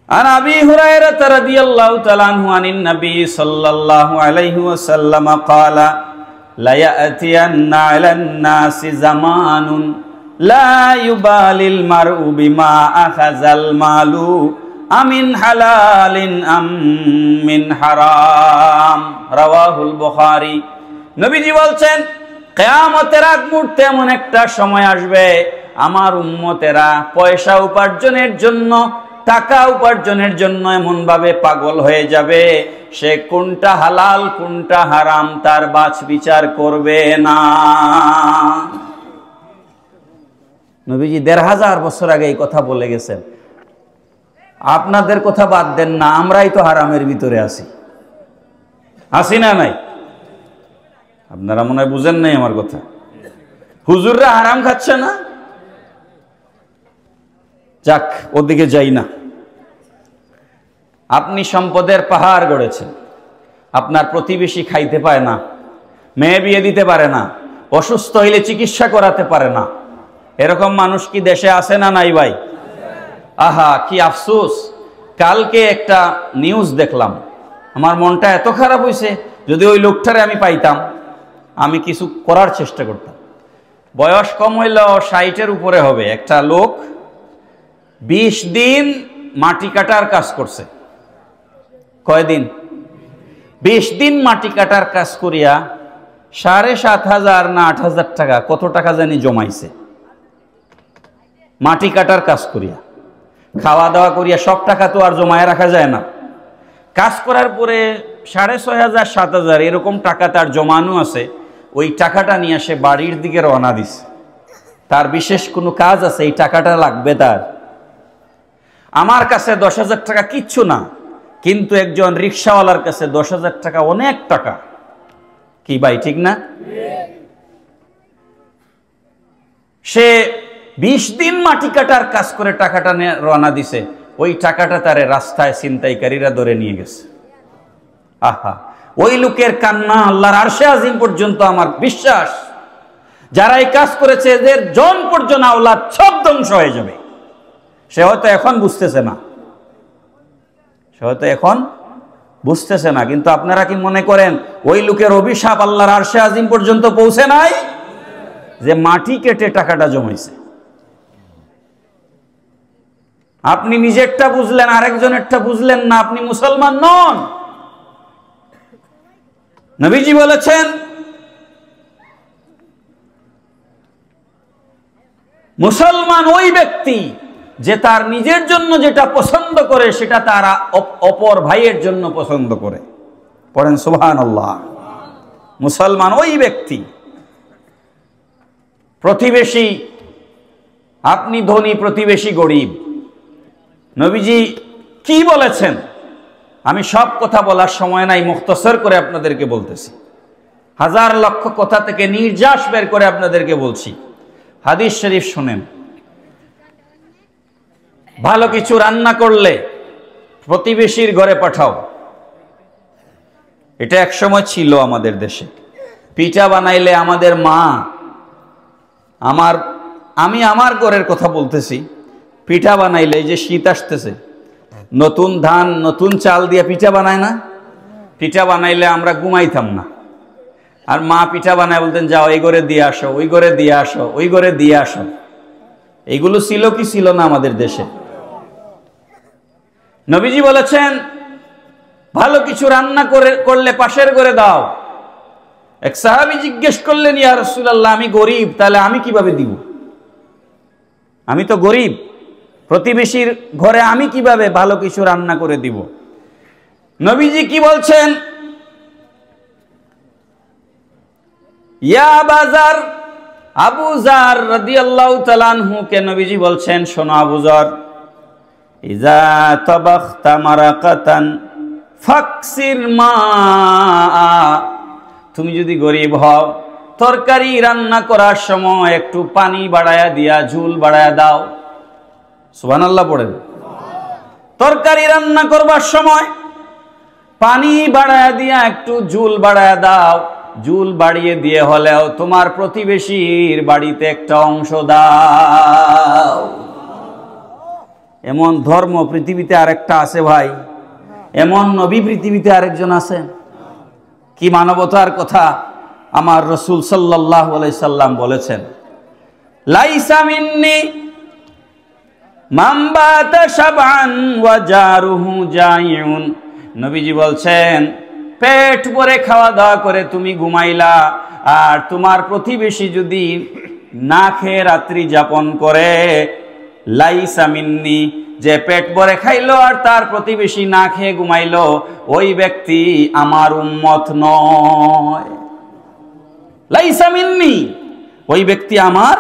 আর আবি হুরায়রা রাদিয়াল্লাহু তাআলা আনহু আনিন নবী সাল্লাল্লাহু আলাইহি ওয়াসাল্লাম قال لا يأتين على الناس زمان لا يبالي المرء بما أخذ المال أمن حلال أم من حرام রাওয়াহুল বুখারী। নবীজি বলছেন কিয়ামতের আগ মুহূর্তে এমন একটা সময় আসবে, আমার উম্মতেরা পয়সা উপার্জনের জন্য, টাকা উপার্জনের জন্য এমন ভাবে পাগল হয়ে যাবে, সে কোনটা হালাল কোনটা হারাম তার বাছ বিচার করবে না। নবীজি 1500 বছর আগে এই কথা বলে গেছেন। আপনাদের কথা বাদ দেন না, আমরাই তো হারামের ভিতরে আছি, আছি না নাই? আপনারা মনে হয় বুঝেন নাই আমার কথা। হুজুররা হারাম খাচ্ছে না, যাক ওদিকে যাই না। আপনি সম্পদের পাহাড় গড়েছেন, আপনার প্রতিবেশী খাইতে পায় না, মেয়ে বিয়ে দিতে পারে না, অসুস্থ হইলে চিকিৎসা করাতে পারে না, এরকম মানুষ কি দেশে আছে না নাই ভাই? আহা কি আফসোস, কালকে একটা নিউজ দেখলাম, আমার মনটা এত খারাপ হয়েছে, যদি ওই লোকটারে আমি পাইতাম আমি কিছু করার চেষ্টা করতাম। বয়স কম হইলেও 60-এর উপরে হবে, একটা লোক 20 দিন মাটি কাটার কাজ করছে। কয়দিন? 20 দিন মাটি কাটার কাজ করিয়া 7,500 না 8,000 টাকা, কত টাকা জানি জমাইছে মাটি কাটার কাজ করিয়া। খাওয়া দাওয়া করিয়া সব টাকা তো আর জমায় রাখা যায় না। কাজ করার পরে 6,500 7,000 এরকম টাকা তার জমানো আছে। ওই টাকাটা নিয়ে সে বাড়ির দিকে রওনা দিছে। তার বিশেষ কোনো কাজ আছে, এই টাকাটা লাগবে তার। আমার কাছে 10,000 টাকা কিচ্ছু না, কিন্তু একজন রিক্সাওয়ালার কাছে 10,000 টাকা অনেক টাকা। কি ভাই, ঠিক না? সে 20 দিন মাটি কাটার কাজ করে টাকাটা নিয়ে রওনা দিছে, ওই টাকাটা তারে রাস্তায় ছিনতাইকারীরা ধরে নিয়ে গেছে। আহা, ওই লোকের কান্না আল্লাহর আরশে আজিম পর্যন্ত আমার বিশ্বাস, যারা এই কাজ করেছে এদের জন পর্যন্ত আওলাদ সব ধ্বংস হয়ে যাবে। সে হয়তো এখন বুঝতেছে না, কিন্তু আপনারা কি মনে করেন ওই লোকের অভিশাপ আল্লাহর আরশে আজিম পর্যন্ত পৌঁছে নাই যে মাটি কেটে টাকাটা জমাইছে? আপনি নিজেরটা বুঝলেন, আরেকজনেরটা বুঝলেন না, আপনি মুসলমান নন। নবীজি বলেছেন, মুসলমান ওই ব্যক্তি যে তার নিজের জন্য যেটা পছন্দ করে সেটা তার অপর ভাইয়ের জন্য পছন্দ করে। পড়েন সুবহানাল্লাহ। মুসলমান ওই ব্যক্তি, প্রতিবেশী আপনি ধনী, প্রতিবেশী গরিব। নবীজি কি বলেছেন আমি সব কথা বলার সময় নাই, মুখতসর করে আপনাদেরকে বলতেছি। হাজার লক্ষ কথা থেকে নির্যাস বের করে আপনাদেরকে বলছি। হাদিস শরীফ শুনেন। ভালো কিছু রান্না করলে প্রতিবেশীর ঘরে পাঠাও। এটা এক সময় ছিল আমাদের দেশে। পিঠা বানাইলে আমাদের মা, আমি আমার ঘরের কথা বলতেছি, পিঠা বানাইলে, এই যে শীত আসতেছে, নতুন ধান নতুন চাল দিয়ে পিঠা বানায় না? পিঠা বানাইলে আমরা ঘুমাইতাম না, আর মা পিঠা বানায় বলতেন, যাও এই ঘরে দিয়ে আসো, ওই ঘরে দিয়ে আসো, ওই ঘরে দিয়ে আসো। এইগুলো ছিল কি ছিল না আমাদের দেশে? নবীজি বলেছেন ভালো কিছু রান্না করলে পাশের ঘরে দাও। এক সাহাবী জিজ্ঞেস করলেন, ইয়া রাসূলুল্লাহ, আমি গরিব, তাহলে আমি কিভাবে দিব? আমি তো গরিব, প্রতিবেশীর ঘরে আমি কিভাবে ভালো কিছু রান্না করে দিব? নবীজি কি বলছেন? ইয়া বাজার, আবু যার রাদিয়াল্লাহু তাআলা আনহু কে নবীজি বলছেন, শোনো আবু যার, ইজা তাবাখতা মারাকাতান ফাকসির মা, তুমি যদি গরিব হও, তরকারি রান্না করার সময় একটু পানি বাড়ায়া দিয়া ঝুল বাড়ায়া দাও। সুবহানাল্লাহ পড়েন। তরকারি রান্না করবার সময় পানি বাড়ায়া দিয়া একটু ঝুল বাড়ায়া দাও। ঝুল বাড়িয়ে দিয়ে হলেও তোমার প্রতিবেশীর বাড়িতে একটা অংশ দাও। এমন ধর্ম পৃথিবীতে আরেকটা আছে ভাই, এমন নবী পৃথিবীতে আরেকজন আছে। কি মানবতার কথা আমার রাসূল সাল্লাল্লাহু আলাইহি সাল্লাম বলেছেন, লাইসা মিন্নি মান বাতা শাবআন ওয়া জারুহু জাইউন। নবীজি বলছেন, পেট ভরে খাওয়া দাওয়া করে তুমি ঘুমাইলা, আর তোমার প্রতিবেশী যদি না খেয়ে রাত্রি যাপন করে, লাইসা মিন্নি, যে পেট ভরে খাইলো আর তার প্রতিবেশী না খেয়ে ঘুমাইলো, ওই ব্যক্তি আমার উম্মত নয়। লাইসা মিন্নি, ওই ব্যক্তি আমার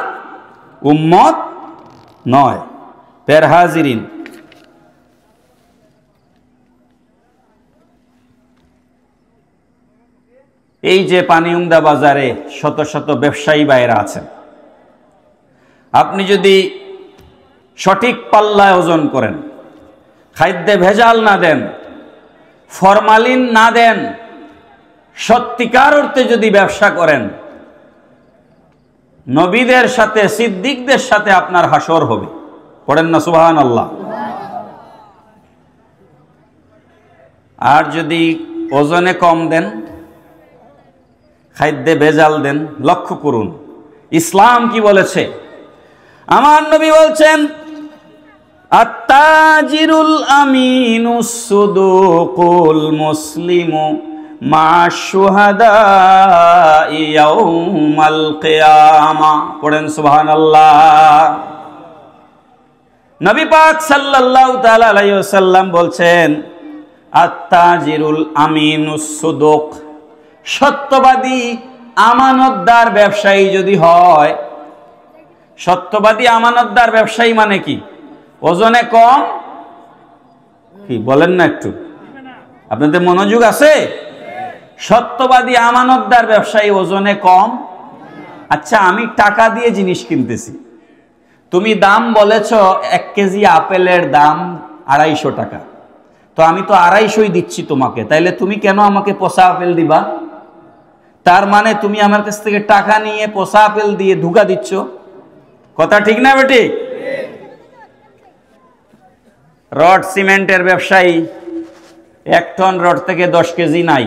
উম্মত নয়। পের হাজিরিন, এই যে পানিউমদা বাজারে শত শত ব্যবসায়ী ভাইরা আছেন, আপনি যদি সঠিক পাল্লায় ওজন করেন, খাদ্যে ভেজাল না দেন, ফরমালিন না দেন, সত্যিকার অর্থে যদি ব্যবসা করেন, নবীদের সাথে সিদ্দিকদের সাথে আপনার হাসর হবে। পড়েন না সুবহানাল্লাহ। আর যদি ওজনে কম দেন, খাদ্যে ভেজাল দেন, লক্ষ্য করুন ইসলাম কি বলেছে। আমার নবী বলছেন, আত্তাজিরুল আমিনুস সুদুকুল মুসলিমু মা'আশ শুহাদা ইয়াউমাল কিয়ামা। পড়েন সুবহানাল্লাহ। নবী পাক সাল্লাল্লাহু তাআলা আলাইহি ওয়াসাল্লাম বলছেন, আত্তাজিরুল আমিনুস সুদুক, সত্যবাদী আমানতদার ব্যবসায়ী যদি হয়, সত্যবাদী আমানতদার ব্যবসায়ী মানে কি? ওজনে কম, কি বলেন না একটু, আপনাদের মনোযোগ আছে? সত্যবাদী আমানতদার ব্যবসায়ী ওজনে কম। আচ্ছা, আমি টাকা দিয়ে জিনিস কিনতেছি, তুমি দাম বলেছ 1 কেজি আপেলের দাম 250 টাকা, তো আমি তো 250ই দিচ্ছি তোমাকে, তাইলে তুমি কেন আমাকে পচা আপেল দিবা? তার মানে তুমি আমার কাছ থেকে টাকা নিয়ে পচা আপেল দিয়ে ধোঁকা দিচ্ছ। কথা ঠিক না বেটি? রড সিমেন্টের ব্যবসায়ী 1 টন রড থেকে 10 কেজি নাই,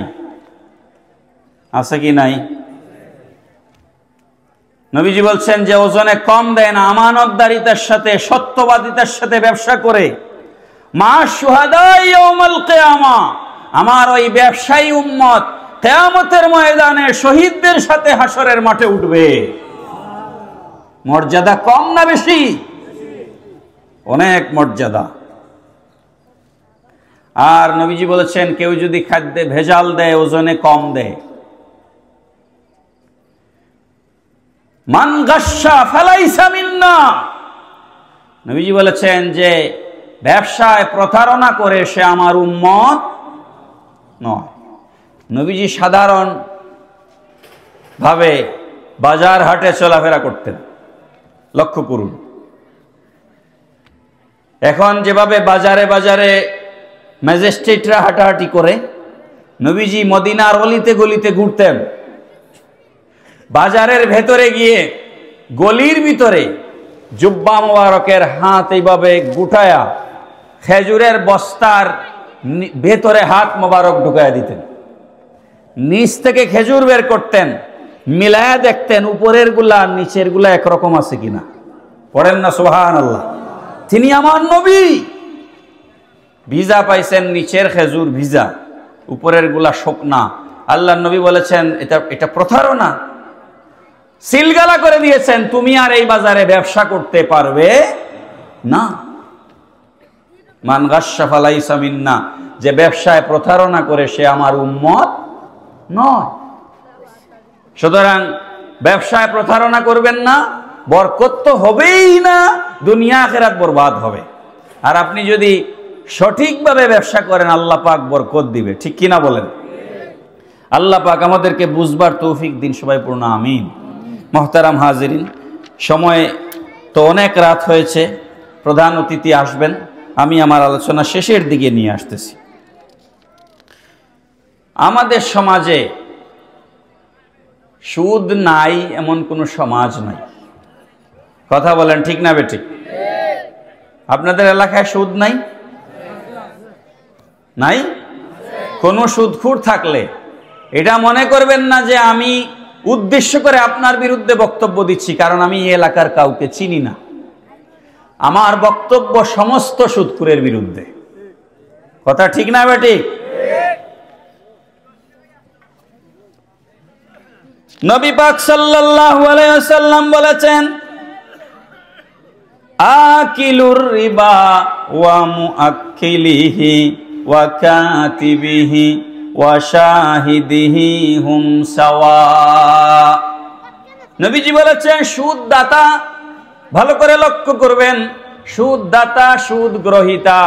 আছে কি নাই? নবীজি বলছেন যে ওজনে কম দেন, আমানতদারিতার সাথে, সত্যবাদিতার সাথে ব্যবসা করে মা শুহাদা ইয়াউমুল কিয়ামা, আমার ওই ব্যবসায়ী উম্মত কিয়ামতের ময়দানে শহীদদের সাথে হাসরের মাঠে উঠবে। মর্যাদা কম না বেশি? অনেক মর্যাদা। আর নবীজি বলেছেন কেউ যদি খাদ্যে ভেজাল দেয়, ওজনে কম দেয়, মান গাশশা ফালাইসা মিন্না, নবীজি বলেছেন যে ব্যবসায় প্রতারণা করে সে আমার উম্মত নয়। নবীজি সাধারণ ভাবে বাজার হাটে চলাফেরা করতেন, লক্ষ্য করুন। এখন যেভাবে বাজারে বাজারে ম্যাজিস্ট্রেটরা হাঁটাহাঁটি করে, নবীজি মদিনার অলিতে গলিতে ঘুরতেন। বাজারের ভেতরে গিয়ে গলির ভিতরে জুব্বা মোবারকের হাত এইভাবে গুটায়া খেজুরের বস্তার ভেতরে হাত মোবারক ঢুকায়া দিতেন, নিচ থেকে খেজুর বের করতেন, মিলায়া দেখতেন উপরের গুলা নিচের গুলা একরকম আছে কিনা। পড়েন না সুবহানাল্লাহ। তিনি আমার নবী। ভিজা পাইছেন, নিচের খেজুর ভিজা, উপরের গুলা শুকনা। আল্লাহর নবী বলেছেন এটা প্রতারণা, সিলগালা করে দিয়েছেন, তুমি আর এই বাজারে ব্যবসা করতে পারবে না। মান গাশশা ফালাইসা মিন্না, যে ব্যবসায় প্রতারণা করে সে আমার উম্মত নয়। সুতরাং ব্যবসায় প্রতারণা করবেন না, বরকত তো হবেই না, দুনিয়া আখিরাত বরবাদ হবে। আর আপনি যদি সঠিকভাবে ব্যবসা করেন, আল্লাহ পাক বরকত দিবে। ঠিক কিনা বলেন? আল্লাহ পাক আমাদেরকে বুঝবার তৌফিক দিন, সবাই পূর্ণ আমিন। মুহতারাম হাজিরিন, সময় তো অনেক রাত হয়েছে, প্রধান অতিথি আসবেন, আমি আমার আলোচনা শেষের দিকে নিয়ে আসতেছি। আমাদের সমাজে সুদ নাই এমন কোনো সমাজ নাই। কথা বলেন ঠিক না বেঠিক? আপনাদের এলাকায় সুদ নাই? নাই? কোন সুদখোর থাকলে এটা মনে করবেন না যে আমি উদ্দেশ্য করে আপনার বিরুদ্ধে বক্তব্য দিচ্ছি, কারণ আমি এই এলাকার কাউকে চিনি না। আমার বক্তব্য সমস্ত সুদখোরের বিরুদ্ধে। কথা ঠিক না বেঠিক? নবী পাক সাল্লাল্লাহু আলাইহি ওয়াসাল্লাম বলেছেন, আকিলুর রিবা ওয়া মুআক্কিলিহি ওয়া কাতিবিহি ওয়া শাহিদিহি হুম সাওয়া। নবীজি বলেছেন সুদ দাতা, ভালো করে লক্ষ্য করবেন, সুদ দাতা সুদ গ্রহীতা,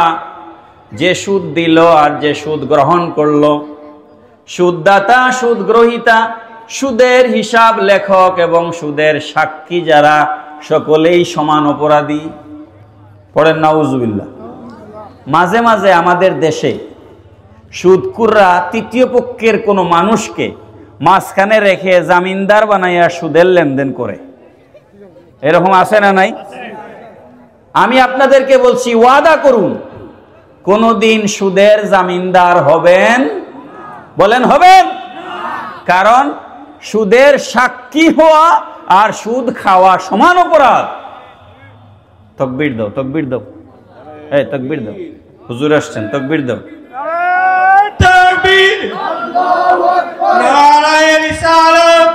যে সুদ দিল আর যে সুদ গ্রহণ করলো, সুদ দাতা সুদ গ্রহীতা, সুদের হিসাব লেখক এবং সুদের সাক্ষী যারা, সকলেই সমান অপরাধী। পড়েন নাউজুবিল্লাহ। মাঝে মাঝে আমাদের দেশে সুদখোররা তৃতীয় পক্ষের কোনো মানুষকে মাঝখানে রেখে জামিনদার বানাইয়া সুদের লেনদেন করে। এরকম আছে না নাই? আমি আপনাদেরকে বলছি, ওয়াদা করুন কোনদিন সুদের জামিনদার হবেন। বলেন হবেন? কারণ সুদের সাক্ষী হওয়া আর সুদ খাওয়া সমান অপরাধ। তাকবীর দাও, তাকবীর দাও, এই তাকবীর দাও, হুজুর আসছেন, তাকবীর দাও। তাকবীর, আল্লাহু আকবার, নারায়ে রিসালাত,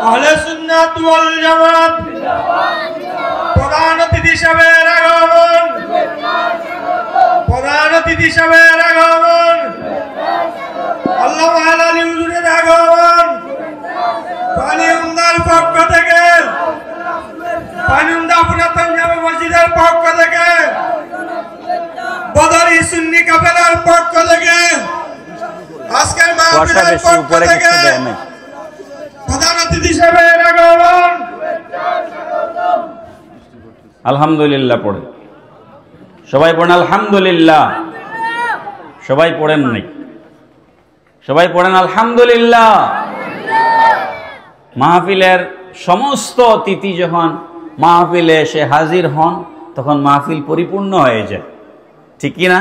আহলে সুন্নাত ওয়াল জামাত। প্রধান অতিথি সাহেবের আগমন, প্রধান অতিথি সাহেবের আগমন, আল্লাহ আলী হুজুরের আগমন। সুন্নি কাফেলার পক্ষ থেকে আজকের মাহফিলের পক্ষ থেকে প্রধান অতিথি হিসেবে আগমন। আলহামদুলিল্লাহ পড়ে সবাই, পড়েন আলহামদুলিল্লাহ। সবাই পড়েন নাই, সবাই পড়েন আলহামদুলিল্লাহ। মাহফিলের সমস্ত অতিথি যখন মাহফিলে এসে হাজির হন তখন মাহফিল পরিপূর্ণ হয়ে যায়, ঠিক কি না?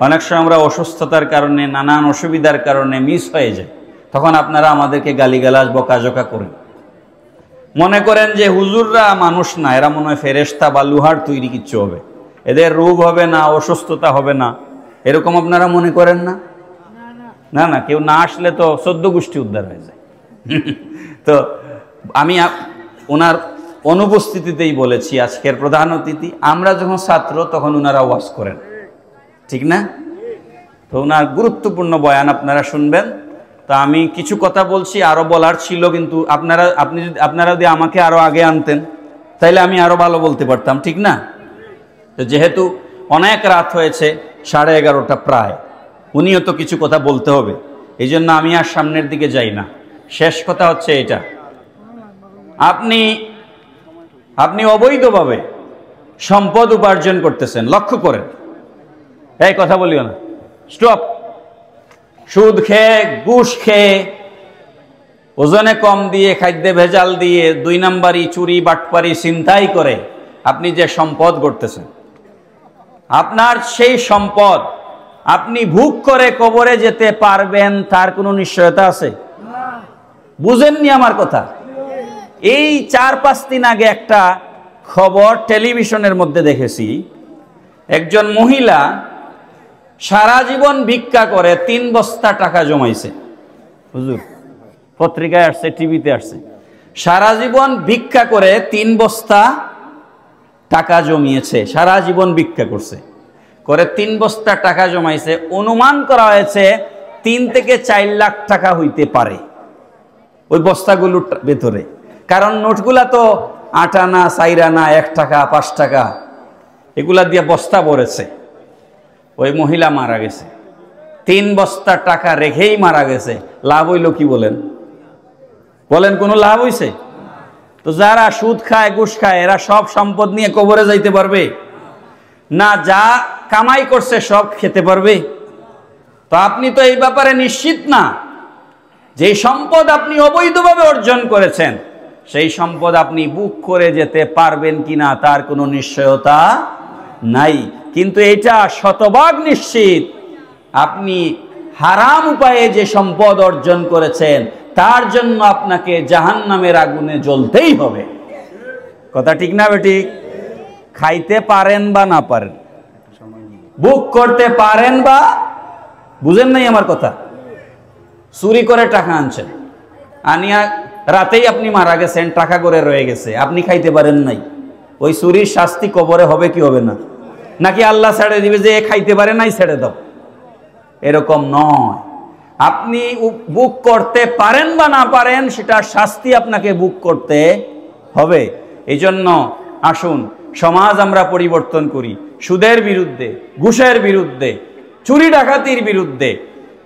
অনেক সময় আমরা অসুস্থতার কারণে, নানান অসুবিধার কারণে মিস হয়ে যায়, তখন আপনারা আমাদেরকে গালিগালাজ বকাঝকা করেন, মনে করেন যে হুজুররা মানুষ না, এরা মনে হয় ফেরেশতা বা লোহার তৈরি কিচ্ছু হবে, এদের রোগ হবে না, অসুস্থতা হবে না, এরকম আপনারা মনে করেন না? না না, কেউ না আসলে তো 14 গোষ্ঠী উদ্ধার হয়ে যায়। তো আমি ওনার অনুপস্থিতিতেই বলেছি, আজকের প্রধান অতিথি আমরা যখন ছাত্র তখন ওনারা ওয়াজ করেন, ঠিক না? তো ওনার গুরুত্বপূর্ণ বয়ান আপনারা শুনবেন। তা আমি কিছু কথা বলছি, আরো বলার ছিল, কিন্তু আপনারা যদি আমাকে আরো আগে আনতেন তাইলে আমি আরো ভালো বলতে পারতাম, ঠিক না? তো যেহেতু অনেক রাত হয়েছে, 11:30 প্রায়, উনিও তো কিছু কথা বলতে হবে, এই জন্য আমি আর সামনের দিকে যাই না। শেষ কথা হচ্ছে এটা, আপনি অবৈধভাবে সম্পদ উপার্জন করতেছেন, লক্ষ্য করেন। এই কথা বলিও না, স্টপ। সুদ খেয়ে, ঘুষ খেয়ে, ওজনে কম দিয়ে, খাদ্যে ভেজাল দিয়ে, 2 নাম্বারি, চুরি, বাটপারি, ছিনতাই করে আপনি যে সম্পদ গড়তেছেন, আপনার সেই সম্পদ আপনি ভোগ করে কবরে যেতে পারবেন তার কোনো নিশ্চয়তা আছে? বুঝেননি আমার কথা? এই 4-5 দিন আগে একটা খবর টেলিভিশনের মধ্যে দেখেছি, একজন মহিলা সারা জীবন ভিক্ষা করে 3 বস্তা টাকা জমাইছে। হুজুর, পত্রিকায় আসছে, টিভিতে আসছে, সারা জীবন ভিক্ষা করে 3 বস্তা টাকা জমিয়েছে, সারা জীবন ভিক্ষা করছে, করে 3 বস্তা টাকা জমাইছে। অনুমান করা হয়েছে 3 থেকে 4 লাখ টাকা হইতে পারে ওই বস্তাগুলোর ভেতরে, কারণ নোটগুলা তো 8 আনা, 4 আনা, 1 টাকা, 5 টাকা, এগুলা দিয়ে বস্তা ভরেছে। ওই মহিলা মারা গেছে, 3 বস্তা টাকা রেখেই মারা গেছে। লাভ হইল কি বলেন? বলেন কোনো লাভ হইছে? তো যারা সুদ খায়, ঘুষ খায়, এরা সব সম্পদ নিয়ে কবরে যাইতে পারবে না? যা কামাই করছে সব খেতে পারবে? তো আপনি তো এই ব্যাপারে নিশ্চিত না যে সম্পদ আপনি অবৈধভাবে অর্জন করেছেন সেই সম্পদ আপনি বুক করে যেতে পারবেন কিনা তার কোনো নিশ্চয়তা নাই। কিন্তু এটা শতভাগ নিশ্চিত, আপনি হারাম উপায়ে যে সম্পদ অর্জন করেছেন তার জন্য আপনাকে জাহান্নামের আগুনে জ্বলতেই হবে। কথা ঠিক না বেঠিক? খাইতে পারেন বা না পারেন, বুক করতে পারেন বা, বুঝেন নাই আমার কথা? চুরি করে টাকা আনছেন, আনিয়া রাতেই আপনি মারা গেছেন, টাকা করে রয়ে গেছে, আপনি খাইতে পারেন নাই, ওই চুরির শাস্তি কবরে হবে কি হবে না? নাকি আল্লাহ ছেড়ে দিবে যে খাইতে পারে নাই ছেড়ে দাও? এরকম নয়। আপনি বুক করতে পারেন বা না পারেন সেটার শাস্তি আপনাকে বুক করতে হবে। এই জন্য আসুন সমাজ আমরা পরিবর্তন করি, সুদের বিরুদ্ধে, ঘুষের বিরুদ্ধে, চুরি ডাকাতির বিরুদ্ধে,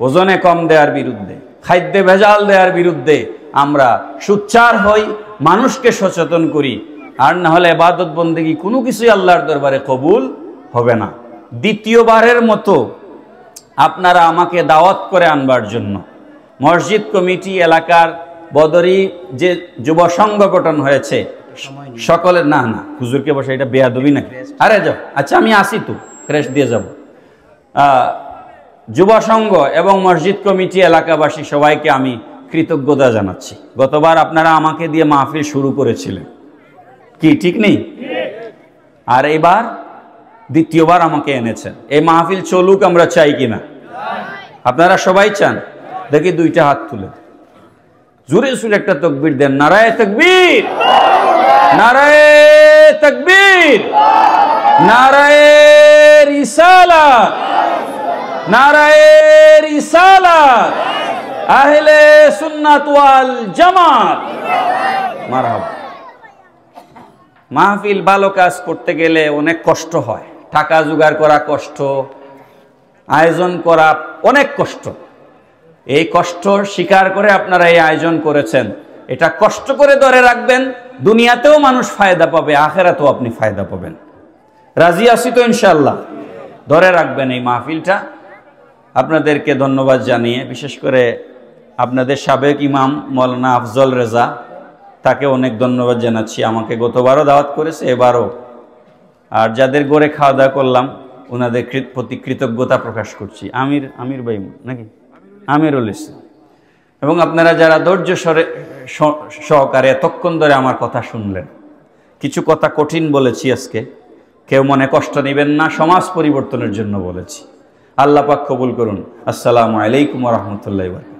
ওজনে কম দেওয়ার বিরুদ্ধে, খাদ্যে ভেজাল দেওয়ার বিরুদ্ধে আমরা সোচ্চার হই, মানুষকে সচেতন করি। আর না হলে ইবাদত বন্দেগী কোনো কিছুই আল্লাহর দরবারে কবুল হবে না। দ্বিতীয়বারের মতো আপনারা আমাকে দাওয়াত করে আনবার জন্য মসজিদ কমিটি, এলাকার বদরি যে যুব সংঘ গঠন হয়েছে, সকলের না না হুজুরকে বসে, এটা বেয়াদবি নাকি? আরে যাও, আচ্ছা আমি আসি, তো ক্রেশ দিয়ে যাব। যুব সংঘ এবং মসজিদ কমিটি, এলাকাবাসী সবাইকে আমি কৃতজ্ঞতা জানাচ্ছি। গতবার আপনারা আমাকে দিয়ে মাহফিল শুরু করেছিলেন, কি ঠিক নেই? আর এবার দ্বিতীয়বার আমাকে এনেছেন। এই মাহফিল চলুক আমরা চাই কিনা? আপনারা সবাই চান? দেখি 2টা হাত তুলে জোরে সুরে একটা তাকবীর দেন। নারায়ে তাকবীর, নারায়ে তাকবীর, নারায়ে রিসালাত, নারায়ে রিসালাত, আহলে সুন্নাত ওয়াল জামাত। মারহাবা। মাহফিল ভালো কাজ করতে গেলে অনেক কষ্ট হয়, টাকা জোগাড় করা কষ্ট, আয়োজন করা অনেক কষ্ট। এই কষ্ট স্বীকার করে আপনারা এই আয়োজন করেছেন, এটা কষ্ট করে ধরে রাখবেন। দুনিয়াতেও মানুষ ফায়দা পাবে, আখেরাতেও আপনি ফায়দা পাবেন। রাজি আছি তো ইনশাআল্লাহ? ধরে রাখবেন এই মাহফিলটা। আপনাদেরকে ধন্যবাদ জানিয়ে, বিশেষ করে আপনাদের সাবেক ইমাম মৌলানা আফজল রেজা, তাকে অনেক ধন্যবাদ জানাচ্ছি। আমাকে গতবারও দাওয়াত করেছে, এবারও। আর যাদের গড়ে খাওয়া দাওয়া করলাম ওনাদের প্রতি কৃতজ্ঞতা প্রকাশ করছি। আমির ভাই নাকি আমিরুল ইসলাম, এবং আপনারা যারা ধৈর্য সহকারে এতক্ষণ ধরে আমার কথা শুনলেন। কিছু কথা কঠিন বলেছি আজকে, কেউ মনে কষ্ট নেবেন না, সমাজ পরিবর্তনের জন্য বলেছি। আল্লাহ পাক কবুল করুন। আসসালামু আলাইকুম ওয়া রাহমাতুল্লাহি ওয়া বারাকাতুহু।